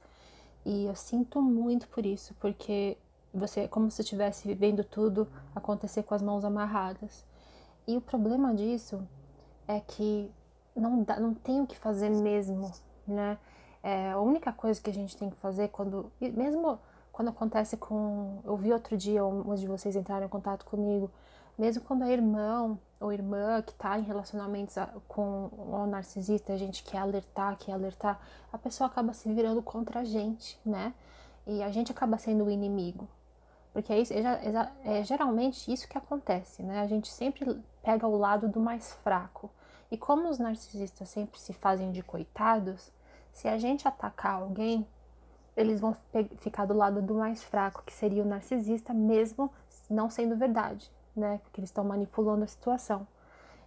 S2: E eu sinto muito por isso, porque você é como se estivesse vendo tudo acontecer com as mãos amarradas. E o problema disso é que não tem o que fazer mesmo, né? A única coisa que a gente tem que fazer mesmo quando acontece com, eu vi outro dia uns de vocês entraram em contato comigo, mesmo quando é irmão ou irmã que tá em relacionamentos com o narcisista, a gente quer alertar, a pessoa acaba se virando contra a gente, né? E a gente acaba sendo o inimigo. Porque é geralmente isso que acontece, né? A gente sempre pega o lado do mais fraco. E como os narcisistas sempre se fazem de coitados, se a gente atacar alguém, eles vão ficar do lado do mais fraco, que seria o narcisista, mesmo não sendo verdade, né? Porque eles estão manipulando a situação.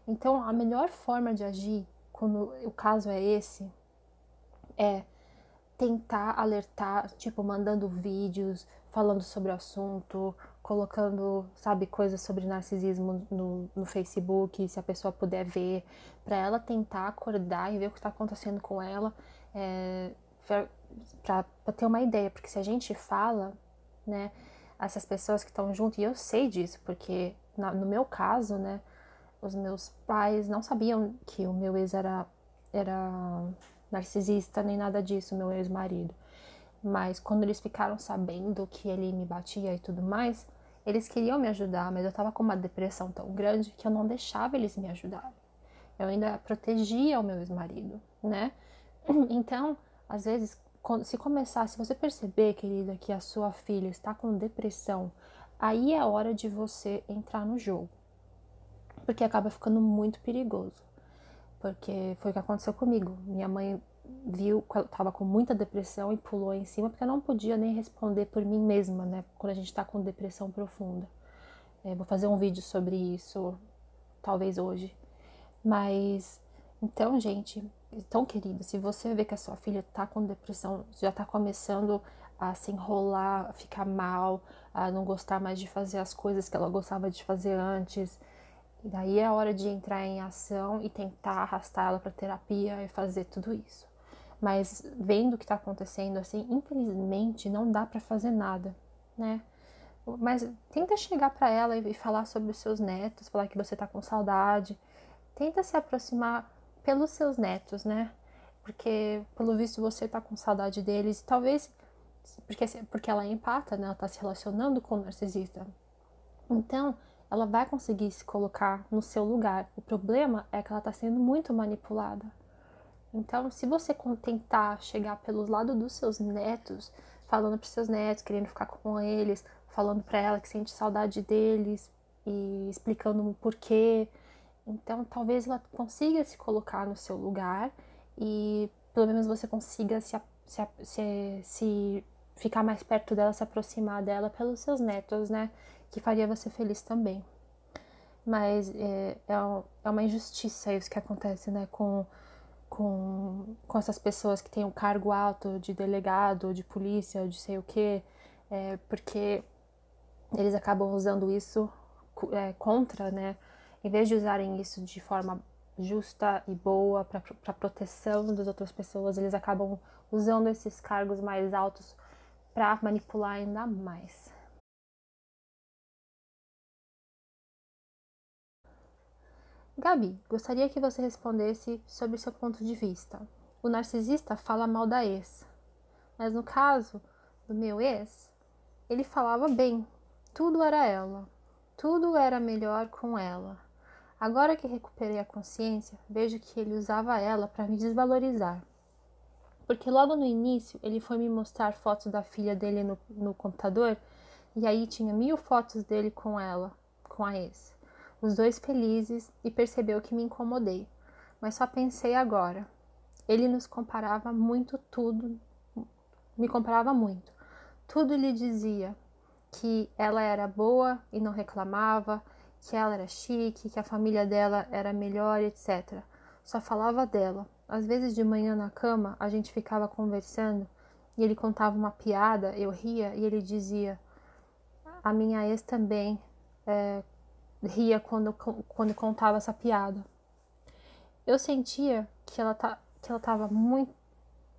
S2: Então, a melhor forma de agir, quando o caso é esse, é tentar alertar, tipo, mandando vídeos, falando sobre o assunto, colocando, sabe, coisas sobre narcisismo no Facebook, se a pessoa puder ver, para ela tentar acordar e ver o que está acontecendo com ela, para ter uma ideia, porque se a gente fala, né, essas pessoas que estão junto, e eu sei disso, porque no meu caso, né, os meus pais não sabiam que o meu ex era narcisista nem nada disso, meu ex-marido. Mas quando eles ficaram sabendo que ele me batia e tudo mais, eles queriam me ajudar, mas eu tava com uma depressão tão grande que eu não deixava eles me ajudarem. Eu ainda protegia o meu ex-marido, né? Então, às vezes, se você perceber, querida, que a sua filha está com depressão, aí é a hora de você entrar no jogo. Porque acaba ficando muito perigoso. Porque foi o que aconteceu comigo. Minha mãe viu que eu tava com muita depressão e pulou em cima, porque eu não podia nem responder por mim mesma, né? Quando a gente tá com depressão profunda. Vou fazer um vídeo sobre isso, talvez hoje. Mas, então, gente, tão querida, se você vê que a sua filha tá com depressão, já tá começando a se enrolar, a ficar mal, a não gostar mais de fazer as coisas que ela gostava de fazer antes, e daí é a hora de entrar em ação e tentar arrastar ela para terapia e fazer tudo isso. Mas vendo o que está acontecendo, assim, infelizmente não dá para fazer nada, né? Mas tenta chegar para ela e falar sobre os seus netos, falar que você tá com saudade. Tenta se aproximar pelos seus netos, né? Porque, pelo visto, você tá com saudade deles. Talvez porque ela é empata, né? Ela tá se relacionando com o narcisista. Então, ela vai conseguir se colocar no seu lugar. O problema é que ela está sendo muito manipulada. Então, se você tentar chegar pelos lados dos seus netos, falando para seus netos, querendo ficar com eles, falando para ela que sente saudade deles e explicando o porquê, então talvez ela consiga se colocar no seu lugar e pelo menos você consiga se ficar mais perto dela, se aproximar dela pelos seus netos, né? Que faria você feliz também. Mas é uma injustiça isso que acontece, né? Com essas pessoas que têm um cargo alto de delegado, de polícia, de sei o quê, porque eles acabam usando isso contra, né? Em vez de usarem isso de forma justa e boa para proteção das outras pessoas, eles acabam usando esses cargos mais altos para manipular ainda mais. Gabi, gostaria que você respondesse sobre seu ponto de vista. O narcisista fala mal da ex, mas no caso do meu ex, ele falava bem. Tudo era ela. Tudo era melhor com ela. Agora que recuperei a consciência, vejo que ele usava ela para me desvalorizar. Porque logo no início ele foi me mostrar fotos da filha dele no computador e aí tinha 1000 fotos dele com ela, com a ex. Os dois felizes e percebeu que me incomodei. Mas só pensei agora. Ele nos comparava muito tudo, me comparava muito. Tudo lhe dizia que ela era boa e não reclamava, que ela era chique, que a família dela era melhor, etc. Só falava dela. Às vezes de manhã na cama, a gente ficava conversando e ele contava uma piada, eu ria e ele dizia: a minha ex também ria quando contava essa piada. Eu sentia que ela estava muito.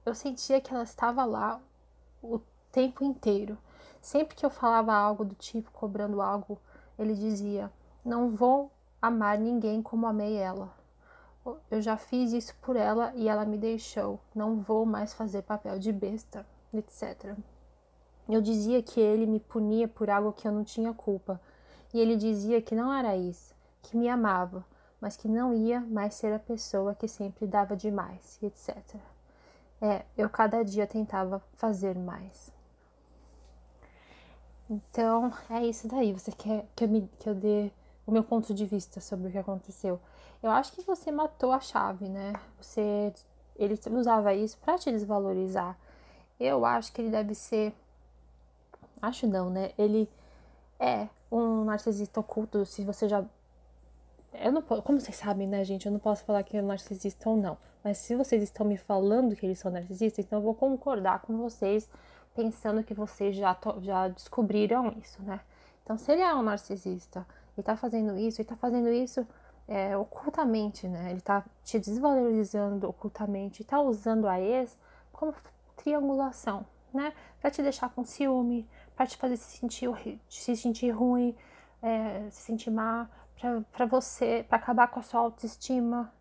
S2: Eu sentia que ela estava lá o tempo inteiro. Sempre que eu falava algo do tipo, cobrando algo, ele dizia: não vou amar ninguém como amei ela. Eu já fiz isso por ela e ela me deixou. Não vou mais fazer papel de besta, etc. Eu dizia que ele me punia por algo que eu não tinha culpa. E ele dizia que não era isso, que me amava, mas que não ia mais ser a pessoa que sempre dava demais, etc. Eu cada dia tentava fazer mais. Então, é isso daí. Você quer que eu dê o meu ponto de vista sobre o que aconteceu? Eu acho que você matou a chave, né? Ele usava isso pra te desvalorizar. Eu acho que ele deve ser... Acho não, né? Ele é um narcisista oculto, se você já... Eu não, como vocês sabem, né, gente? Eu não posso falar que é narcisista ou não. Mas se vocês estão me falando que eles são narcisistas, então eu vou concordar com vocês, pensando que vocês já descobriram isso, né? Então, se ele é um narcisista e tá fazendo isso ocultamente, né? Ele tá te desvalorizando ocultamente, tá usando a ex como triangulação, né? Pra te deixar com ciúme, pra te fazer se sentir ruim, se sentir má, pra você, pra acabar com a sua autoestima,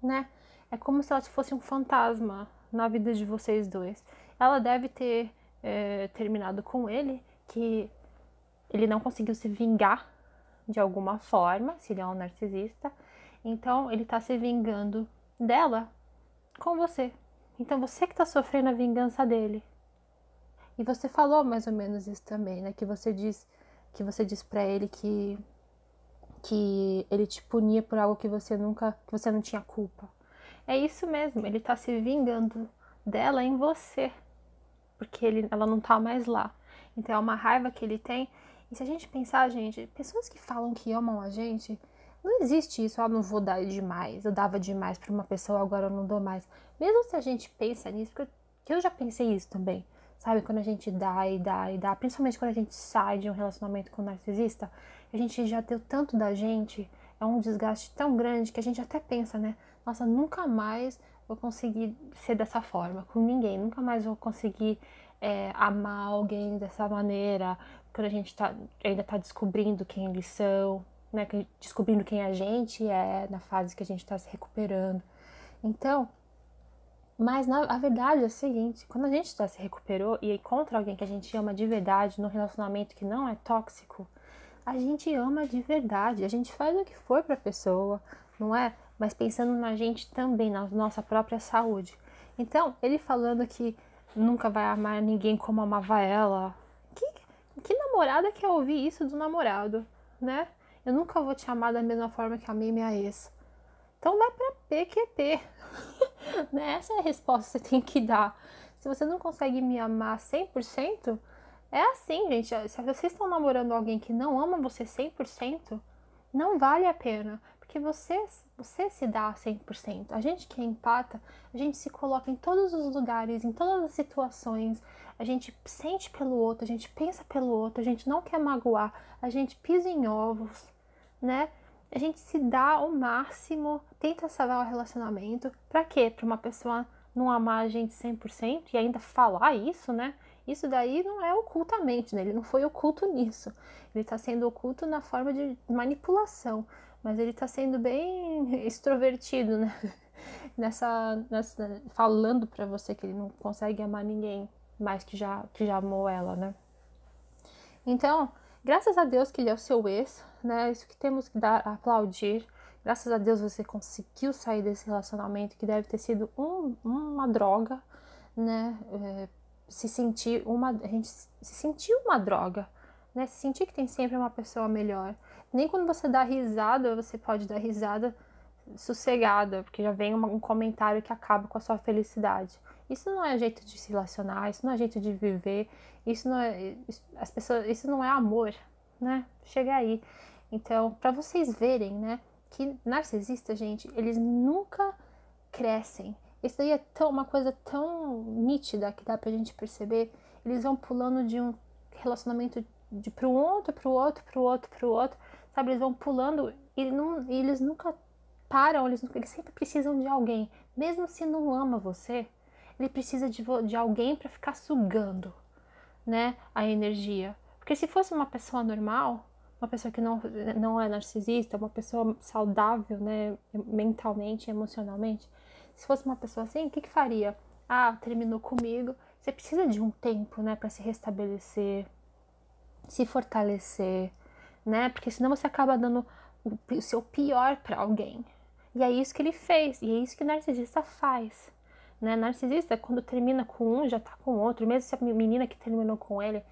S2: né? É como se ela fosse um fantasma na vida de vocês dois. Ela deve ter terminado com ele, que ele não conseguiu se vingar de alguma forma, se ele é um narcisista. Então, ele tá se vingando dela com você. Então, você que tá sofrendo a vingança dele. E você falou mais ou menos isso também, né? Que você diz pra ele que ele te punia por algo que você não tinha culpa. É isso mesmo, ele tá se vingando dela em você, porque ela não tá mais lá. Então é uma raiva que ele tem. E se a gente pensar, gente, pessoas que falam que amam a gente, não existe isso, não vou dar demais, eu dava demais pra uma pessoa, agora eu não dou mais. Mesmo se a gente pensa nisso, porque eu já pensei isso também, sabe? Quando a gente dá e dá e dá, principalmente quando a gente sai de um relacionamento com um narcisista, a gente já deu tanto da gente, é um desgaste tão grande que a gente até pensa, né? Nossa, nunca mais vou conseguir ser dessa forma com ninguém, nunca mais vou conseguir amar alguém dessa maneira, quando a gente ainda tá descobrindo quem eles são, né? Descobrindo quem a gente é na fase que a gente tá se recuperando. Então, mas a verdade é a seguinte, quando a gente já se recuperou e encontra alguém que a gente ama de verdade, num relacionamento que não é tóxico, a gente ama de verdade, a gente faz o que for pra pessoa, não é? Mas pensando na gente também, na nossa própria saúde. Então, ele falando que nunca vai amar ninguém como amava ela, que namorada quer ouvir isso do namorado, né? Eu nunca vou te amar da mesma forma que amei minha ex. Então vai pra PQP. Né? Essa é a resposta que você tem que dar. Se você não consegue me amar 100%, é assim, gente. Se vocês estão namorando alguém que não ama você 100%, não vale a pena. Porque você se dá 100%. A gente que é empata, a gente se coloca em todos os lugares, em todas as situações. A gente sente pelo outro, a gente pensa pelo outro, a gente não quer magoar, a gente pisa em ovos, né? A gente se dá o máximo, tenta salvar o relacionamento. Pra quê? Pra uma pessoa não amar a gente 100% e ainda falar isso, né? Isso daí não é ocultamente, né? Ele não foi oculto nisso. Ele tá sendo oculto na forma de manipulação. Mas ele tá sendo bem extrovertido, né? Falando pra você que ele não consegue amar ninguém mais que já amou ela, né? Então, graças a Deus que ele é o seu ex, né? Isso que temos que aplaudir. Graças a Deus você conseguiu sair desse relacionamento que deve ter sido uma droga, né? A gente se sentiu uma droga, né? Se sentir que tem sempre uma pessoa melhor. Nem quando você dá risada, você pode dar risada sossegada, porque já vem um comentário que acaba com a sua felicidade. Isso não é jeito de se relacionar, isso não é jeito de viver, isso não é amor, né? Chega aí. Então, para vocês verem, né, que narcisista, gente, eles nunca crescem. Isso daí é uma coisa tão nítida que dá pra gente perceber. Eles vão pulando de um relacionamento pro outro, pro outro, pro outro, pro outro, sabe? Eles vão pulando e eles nunca param, eles sempre precisam de alguém. Mesmo se não ama você, ele precisa de alguém para ficar sugando, né, a energia. Porque se fosse uma pessoa normal, uma pessoa que não é narcisista, uma pessoa saudável, né, mentalmente, emocionalmente, se fosse uma pessoa assim, o que faria? Ah, terminou comigo. Você precisa de um tempo, né, para se restabelecer, se fortalecer, né? Porque senão você acaba dando o seu pior para alguém. E é isso que ele fez, e é isso que o narcisista faz. Né? Narcisista, quando termina com um, já tá com outro, mesmo se a menina que terminou com ele,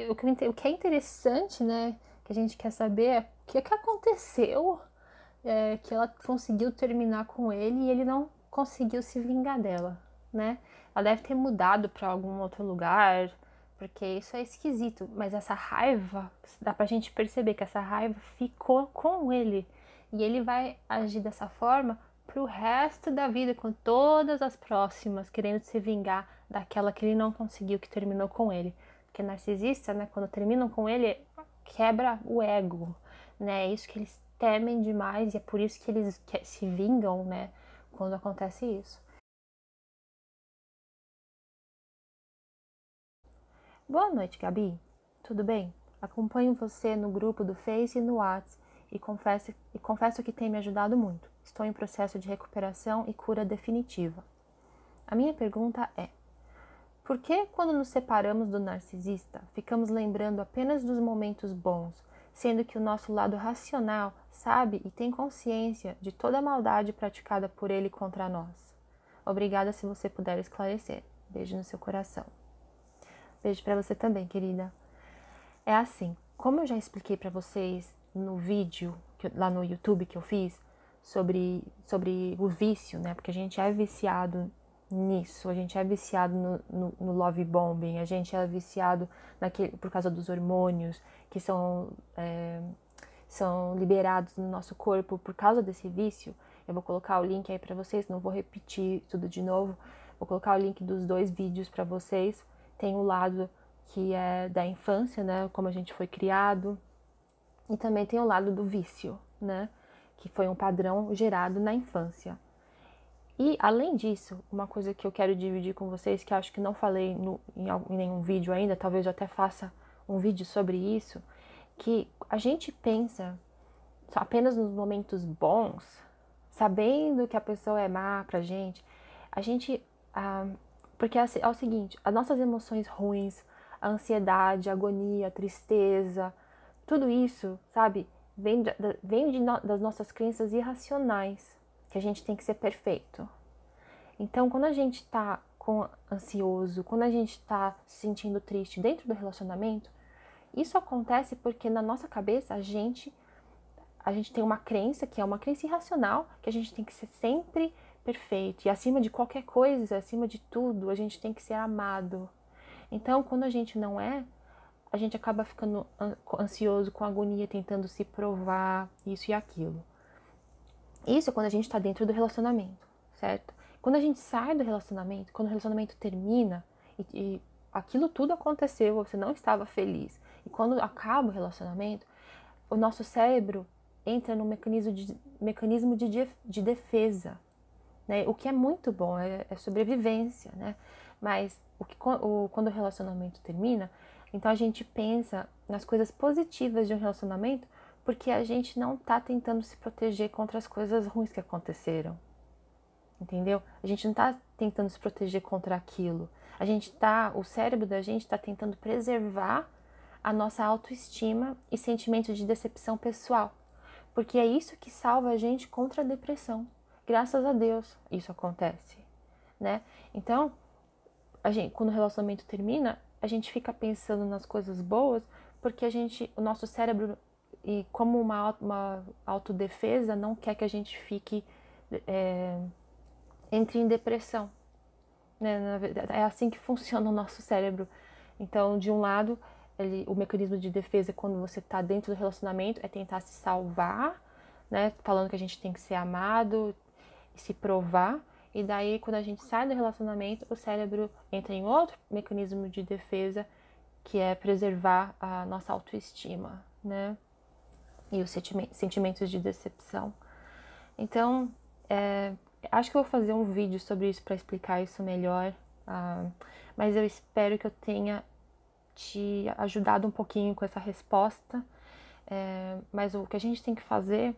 S2: o que é interessante, né, que a gente quer saber é o que aconteceu, que ela conseguiu terminar com ele e ele não conseguiu se vingar dela, né? Ela deve ter mudado para algum outro lugar, porque isso é esquisito, mas essa raiva, dá pra gente perceber que essa raiva ficou com ele, e ele vai agir dessa forma pro resto da vida, com todas as próximas, querendo se vingar daquela que ele não conseguiu, que terminou com ele. Porque narcisista, né, quando terminam com ele, quebra o ego, né? É isso que eles temem demais e é por isso que eles se vingam, né, quando acontece isso. Boa noite, Gabi. Tudo bem? Acompanho você no grupo do Face e no WhatsApp e confesso que tem me ajudado muito. Estou em processo de recuperação e cura definitiva. A minha pergunta é: por que, quando nos separamos do narcisista, ficamos lembrando apenas dos momentos bons, sendo que o nosso lado racional sabe e tem consciência de toda a maldade praticada por ele contra nós? Obrigada se você puder esclarecer. Beijo no seu coração. Beijo para você também, querida. É assim, como eu já expliquei para vocês no vídeo lá no YouTube que eu fiz sobre o vício, né? Porque a gente é viciado nisso, a gente é viciado no love bombing, a gente é viciado por causa dos hormônios que são liberados no nosso corpo por causa desse vício. Eu vou colocar o link aí para vocês, não vou repetir tudo de novo, vou colocar o link dos 2 vídeos para vocês. Tem o lado que é da infância, né, como a gente foi criado, e também tem o lado do vício, né, que foi um padrão gerado na infância. E, além disso, uma coisa que eu quero dividir com vocês, que eu acho que não falei em nenhum vídeo ainda, talvez eu até faça um vídeo sobre isso, que a gente pensa apenas nos momentos bons, sabendo que a pessoa é má pra gente, porque é o seguinte, as nossas emoções ruins, a ansiedade, a agonia, a tristeza, tudo isso, sabe, vem das nossas crenças irracionais, que a gente tem que ser perfeito. Então, quando a gente tá ansioso, quando a gente tá se sentindo triste dentro do relacionamento, isso acontece porque na nossa cabeça a gente tem uma crença que é uma crença irracional, que a gente tem que ser sempre perfeito. E acima de qualquer coisa, acima de tudo, a gente tem que ser amado. Então, quando a gente não é, a gente acaba ficando ansioso, com agonia, tentando se provar isso e aquilo. Isso é quando a gente está dentro do relacionamento, certo? Quando a gente sai do relacionamento, quando o relacionamento termina e aquilo tudo aconteceu, você não estava feliz. E quando acaba o relacionamento, o nosso cérebro entra no mecanismo de defesa, né? O que é muito bom, é sobrevivência, né? Mas quando o relacionamento termina, então a gente pensa nas coisas positivas de um relacionamento porque a gente não tá tentando se proteger contra as coisas ruins que aconteceram, entendeu? A gente não tá tentando se proteger contra aquilo. O cérebro da gente tá tentando preservar a nossa autoestima e sentimento de decepção pessoal. porque é isso que salva a gente contra a depressão. Graças a Deus isso acontece, né? Então, quando o relacionamento termina, a gente fica pensando nas coisas boas, porque o nosso cérebro, e como uma autodefesa, não quer que a gente entre em depressão, né? Na verdade, é assim que funciona o nosso cérebro. Então, de um lado, o mecanismo de defesa quando você está dentro do relacionamento é tentar se salvar, né? Falando que a gente tem que ser amado, se provar. E daí, quando a gente sai do relacionamento, o cérebro entra em outro mecanismo de defesa, que é preservar a nossa autoestima, né? E os sentimentos de decepção. Então, acho que eu vou fazer um vídeo sobre isso para explicar isso melhor. Mas eu espero que eu tenha te ajudado um pouquinho com essa resposta. Mas o que a gente tem que fazer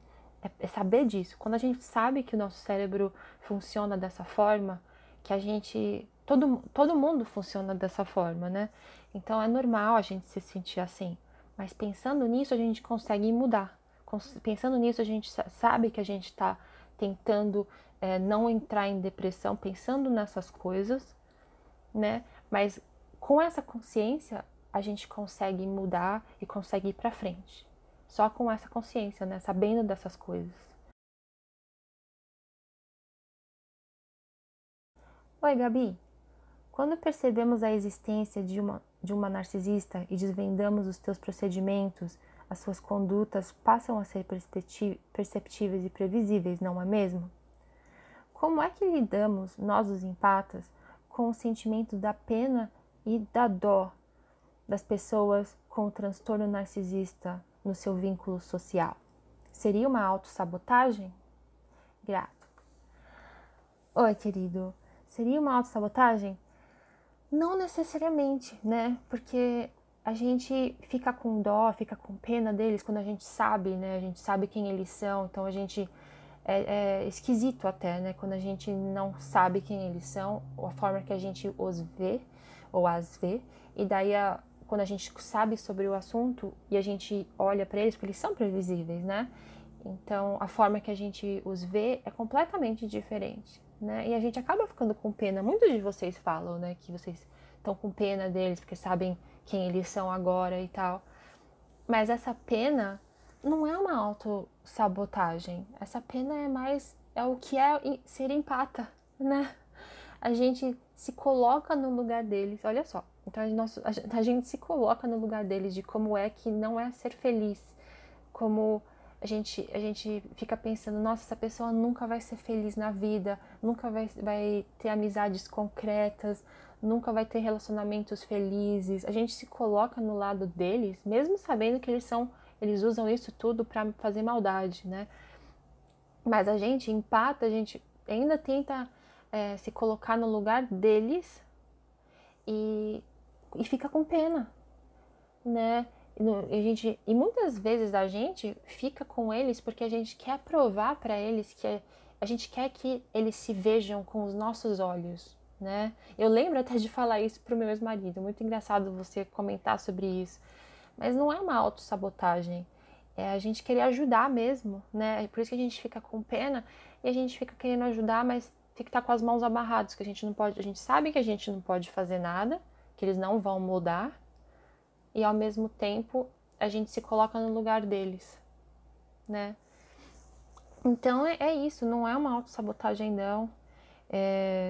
S2: é saber disso. Quando a gente sabe que o nosso cérebro funciona dessa forma, que a gente... Todo mundo funciona dessa forma, né? Então é normal a gente se sentir assim. Mas pensando nisso, a gente consegue mudar. Pensando nisso, a gente sabe que a gente está tentando não entrar em depressão, pensando nessas coisas, né? Mas com essa consciência, a gente consegue mudar e consegue ir para frente. Só com essa consciência, né? Sabendo dessas coisas. Oi, Gabi. Quando percebemos a existência de uma narcisista e desvendamos os teus procedimentos, as suas condutas passam a ser perceptíveis e previsíveis, não é mesmo? Como é que lidamos, nós os empatas, com o sentimento da pena e da dó das pessoas com o transtorno narcisista no seu vínculo social? Seria uma autossabotagem? Grato. Oi, querido. Seria uma autossabotagem? Não necessariamente, né? Porque a gente fica com dó, fica com pena deles quando a gente sabe, né? A gente sabe quem eles são, então a gente... É esquisito até, né? Quando a gente não sabe quem eles são, ou a forma que a gente os vê, ou as vê, e daí quando a gente sabe sobre o assunto e a gente olha para eles, porque eles são previsíveis, né? Então a forma que a gente os vê é completamente diferente, né? E a gente acaba ficando com pena. Muitos de vocês falam, né, que vocês estão com pena deles porque sabem quem eles são agora e tal. Mas essa pena não é uma autossabotagem. Essa pena é o que é ser empata, né? A gente se coloca no lugar deles, olha só. Então a gente se coloca no lugar deles de como é que não é ser feliz. Como a gente fica pensando, nossa, essa pessoa nunca vai ser feliz na vida, nunca vai ter amizades concretas, nunca vai ter relacionamentos felizes. A gente se coloca no lado deles, mesmo sabendo que eles usam isso tudo para fazer maldade, né? Mas a gente empata, a gente ainda tenta se colocar no lugar deles e fica com pena, né? E muitas vezes a gente fica com eles porque a gente quer provar para eles que a gente quer que eles se vejam com os nossos olhos, né? Eu lembro até de falar isso pro meu ex-marido, muito engraçado você comentar sobre isso, mas não é uma autossabotagem, é a gente querer ajudar mesmo, né? É por isso que a gente fica com pena e a gente fica querendo ajudar, mas fica tá com as mãos amarradas, que a gente não pode, a gente sabe que a gente não pode fazer nada, que eles não vão mudar, e ao mesmo tempo a gente se coloca no lugar deles, né? Então é isso, não é uma autossabotagem não.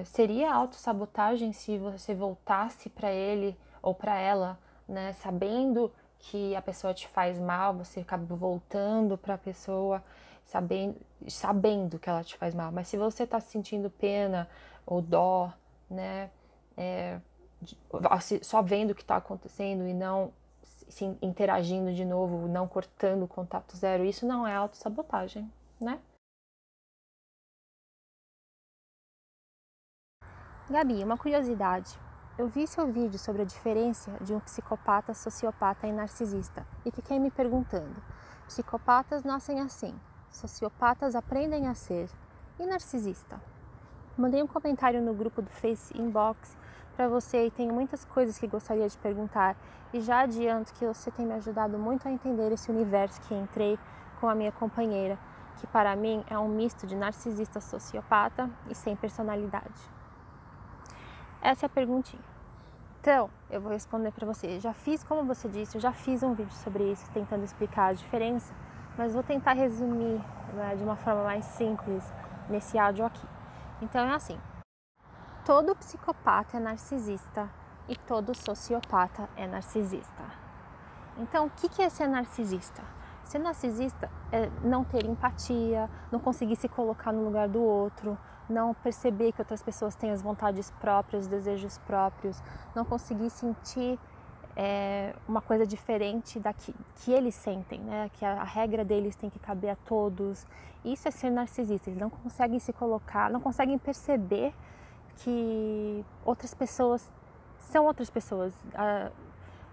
S2: Seria autossabotagem se você voltasse para ele ou para ela, né? Sabendo que a pessoa te faz mal, você acaba voltando para a pessoa sabendo que ela te faz mal. Mas se você tá sentindo pena ou dó, né? Só vendo o que está acontecendo e não se interagindo de novo, não cortando o contato zero, isso não é autossabotagem, né? Gabi, uma curiosidade. Eu vi seu vídeo sobre a diferença de um psicopata, sociopata e narcisista e fiquei me perguntando: psicopatas nascem assim, sociopatas aprendem a ser, e narcisista? Mandei um comentário no grupo do Face Inbox para você e tenho muitas coisas que gostaria de perguntar e já adianto que você tem me ajudado muito a entender esse universo que entrei com a minha companheira, que para mim é um misto de narcisista sociopata e sem personalidade? Essa é a perguntinha. Então, eu vou responder para você. Já fiz, como você disse, eu já fiz um vídeo sobre isso, tentando explicar a diferença, mas vou tentar resumir, né, de uma forma mais simples nesse áudio aqui. Então é assim, todo psicopata é narcisista e todo sociopata é narcisista. Então, o que é ser narcisista? Ser narcisista é não ter empatia, não conseguir se colocar no lugar do outro, não perceber que outras pessoas têm as vontades próprias, os desejos próprios, não conseguir sentir uma coisa diferente da que eles sentem, né? Que a regra deles tem que caber a todos. Isso é ser narcisista, eles não conseguem se colocar, não conseguem perceber que outras pessoas são outras pessoas.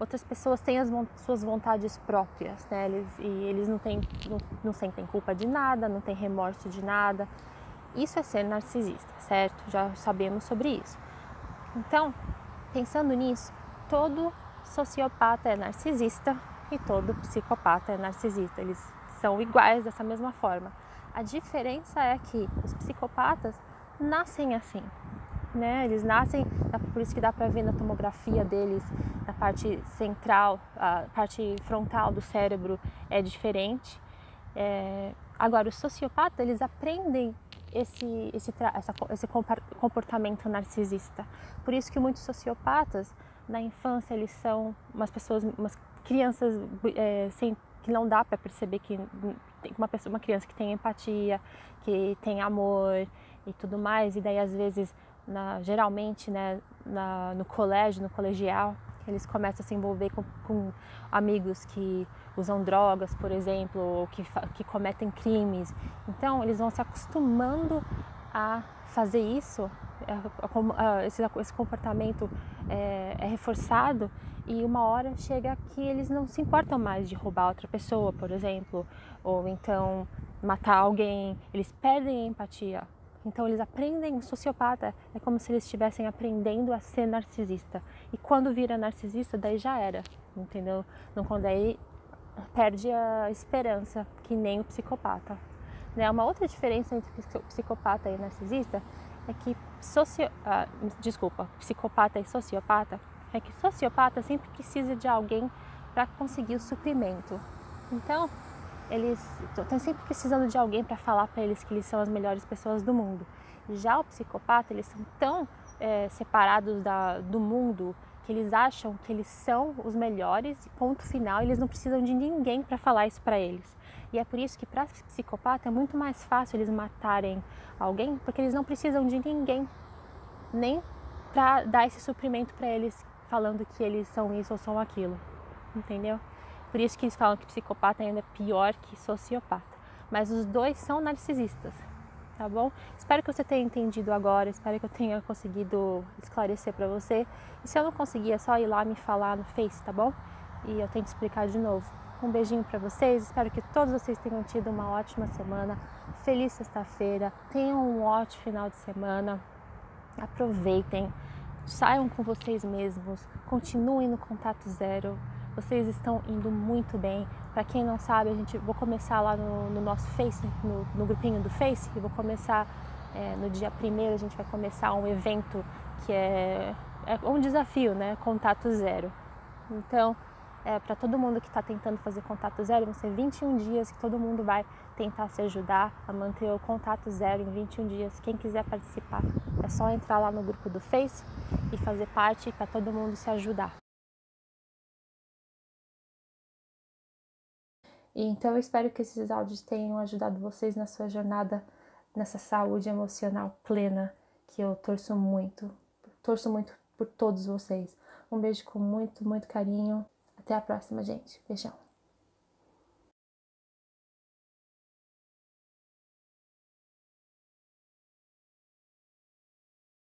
S2: Outras pessoas têm as suas vontades próprias, né? Eles não sentem culpa de nada, não têm remorso de nada. Isso é ser narcisista, certo? Já sabemos sobre isso. Então, pensando nisso, todo sociopata é narcisista e todo psicopata é narcisista. Eles são iguais dessa mesma forma. A diferença é que os psicopatas nascem assim, né? Eles nascem, por isso que dá para ver na tomografia deles, na parte central, a parte frontal do cérebro é diferente. Agora, os sociopatas, eles aprendem esse comportamento narcisista. Por isso que muitos sociopatas, na infância, eles são umas crianças que não dá para perceber que uma criança que tem empatia, que tem amor e tudo mais. E daí, às vezes, geralmente, né, no colégio, no colegial, eles começam a se envolver com amigos que usam drogas, por exemplo, ou que cometem crimes. Então, eles vão se acostumando a fazer isso, esse comportamento é reforçado, e uma hora chega que eles não se importam mais de roubar outra pessoa, por exemplo, ou então matar alguém. Eles perdem a empatia. Então eles aprendem, o sociopata é como se eles estivessem aprendendo a ser narcisista. E quando vira narcisista, daí já era, entendeu? Não, quando daí perde a esperança, que nem o psicopata. Né? Uma outra diferença entre psicopata e narcisista é que psicopata e sociopata é que sociopata sempre precisa de alguém para conseguir o suprimento. Então, eles estão sempre precisando de alguém para falar para eles que eles são as melhores pessoas do mundo. Já o psicopata, eles são tão separados do mundo que eles acham que eles são os melhores, ponto final, e eles não precisam de ninguém para falar isso para eles. E é por isso que para psicopata é muito mais fácil eles matarem alguém, porque eles não precisam de ninguém, nem para dar esse suprimento para eles, falando que eles são isso ou são aquilo, entendeu? Por isso que eles falam que psicopata ainda é pior que sociopata. Mas os dois são narcisistas, tá bom? Espero que você tenha entendido agora, espero que eu tenha conseguido esclarecer para você. E se eu não conseguir, é só ir lá me falar no Face, tá bom? E eu tento explicar de novo. Um beijinho para vocês, espero que todos vocês tenham tido uma ótima semana. Feliz sexta-feira, tenham um ótimo final de semana. Aproveitem, saiam com vocês mesmos, continuem no contato zero. Vocês estão indo muito bem. Para quem não sabe, vou começar lá no nosso Face, no grupinho do Face, e vou começar no dia 1º, a gente vai começar um evento que é um desafio, né? Contato zero. Então, para todo mundo que está tentando fazer contato zero, vão ser 21 dias que todo mundo vai tentar se ajudar a manter o contato zero em 21 dias. Quem quiser participar, é só entrar lá no grupo do Face e fazer parte para todo mundo se ajudar. E então eu espero que esses áudios tenham ajudado vocês na sua jornada, nessa saúde emocional plena, que eu torço muito por todos vocês. Um beijo com muito, muito carinho. Até a próxima, gente. Beijão.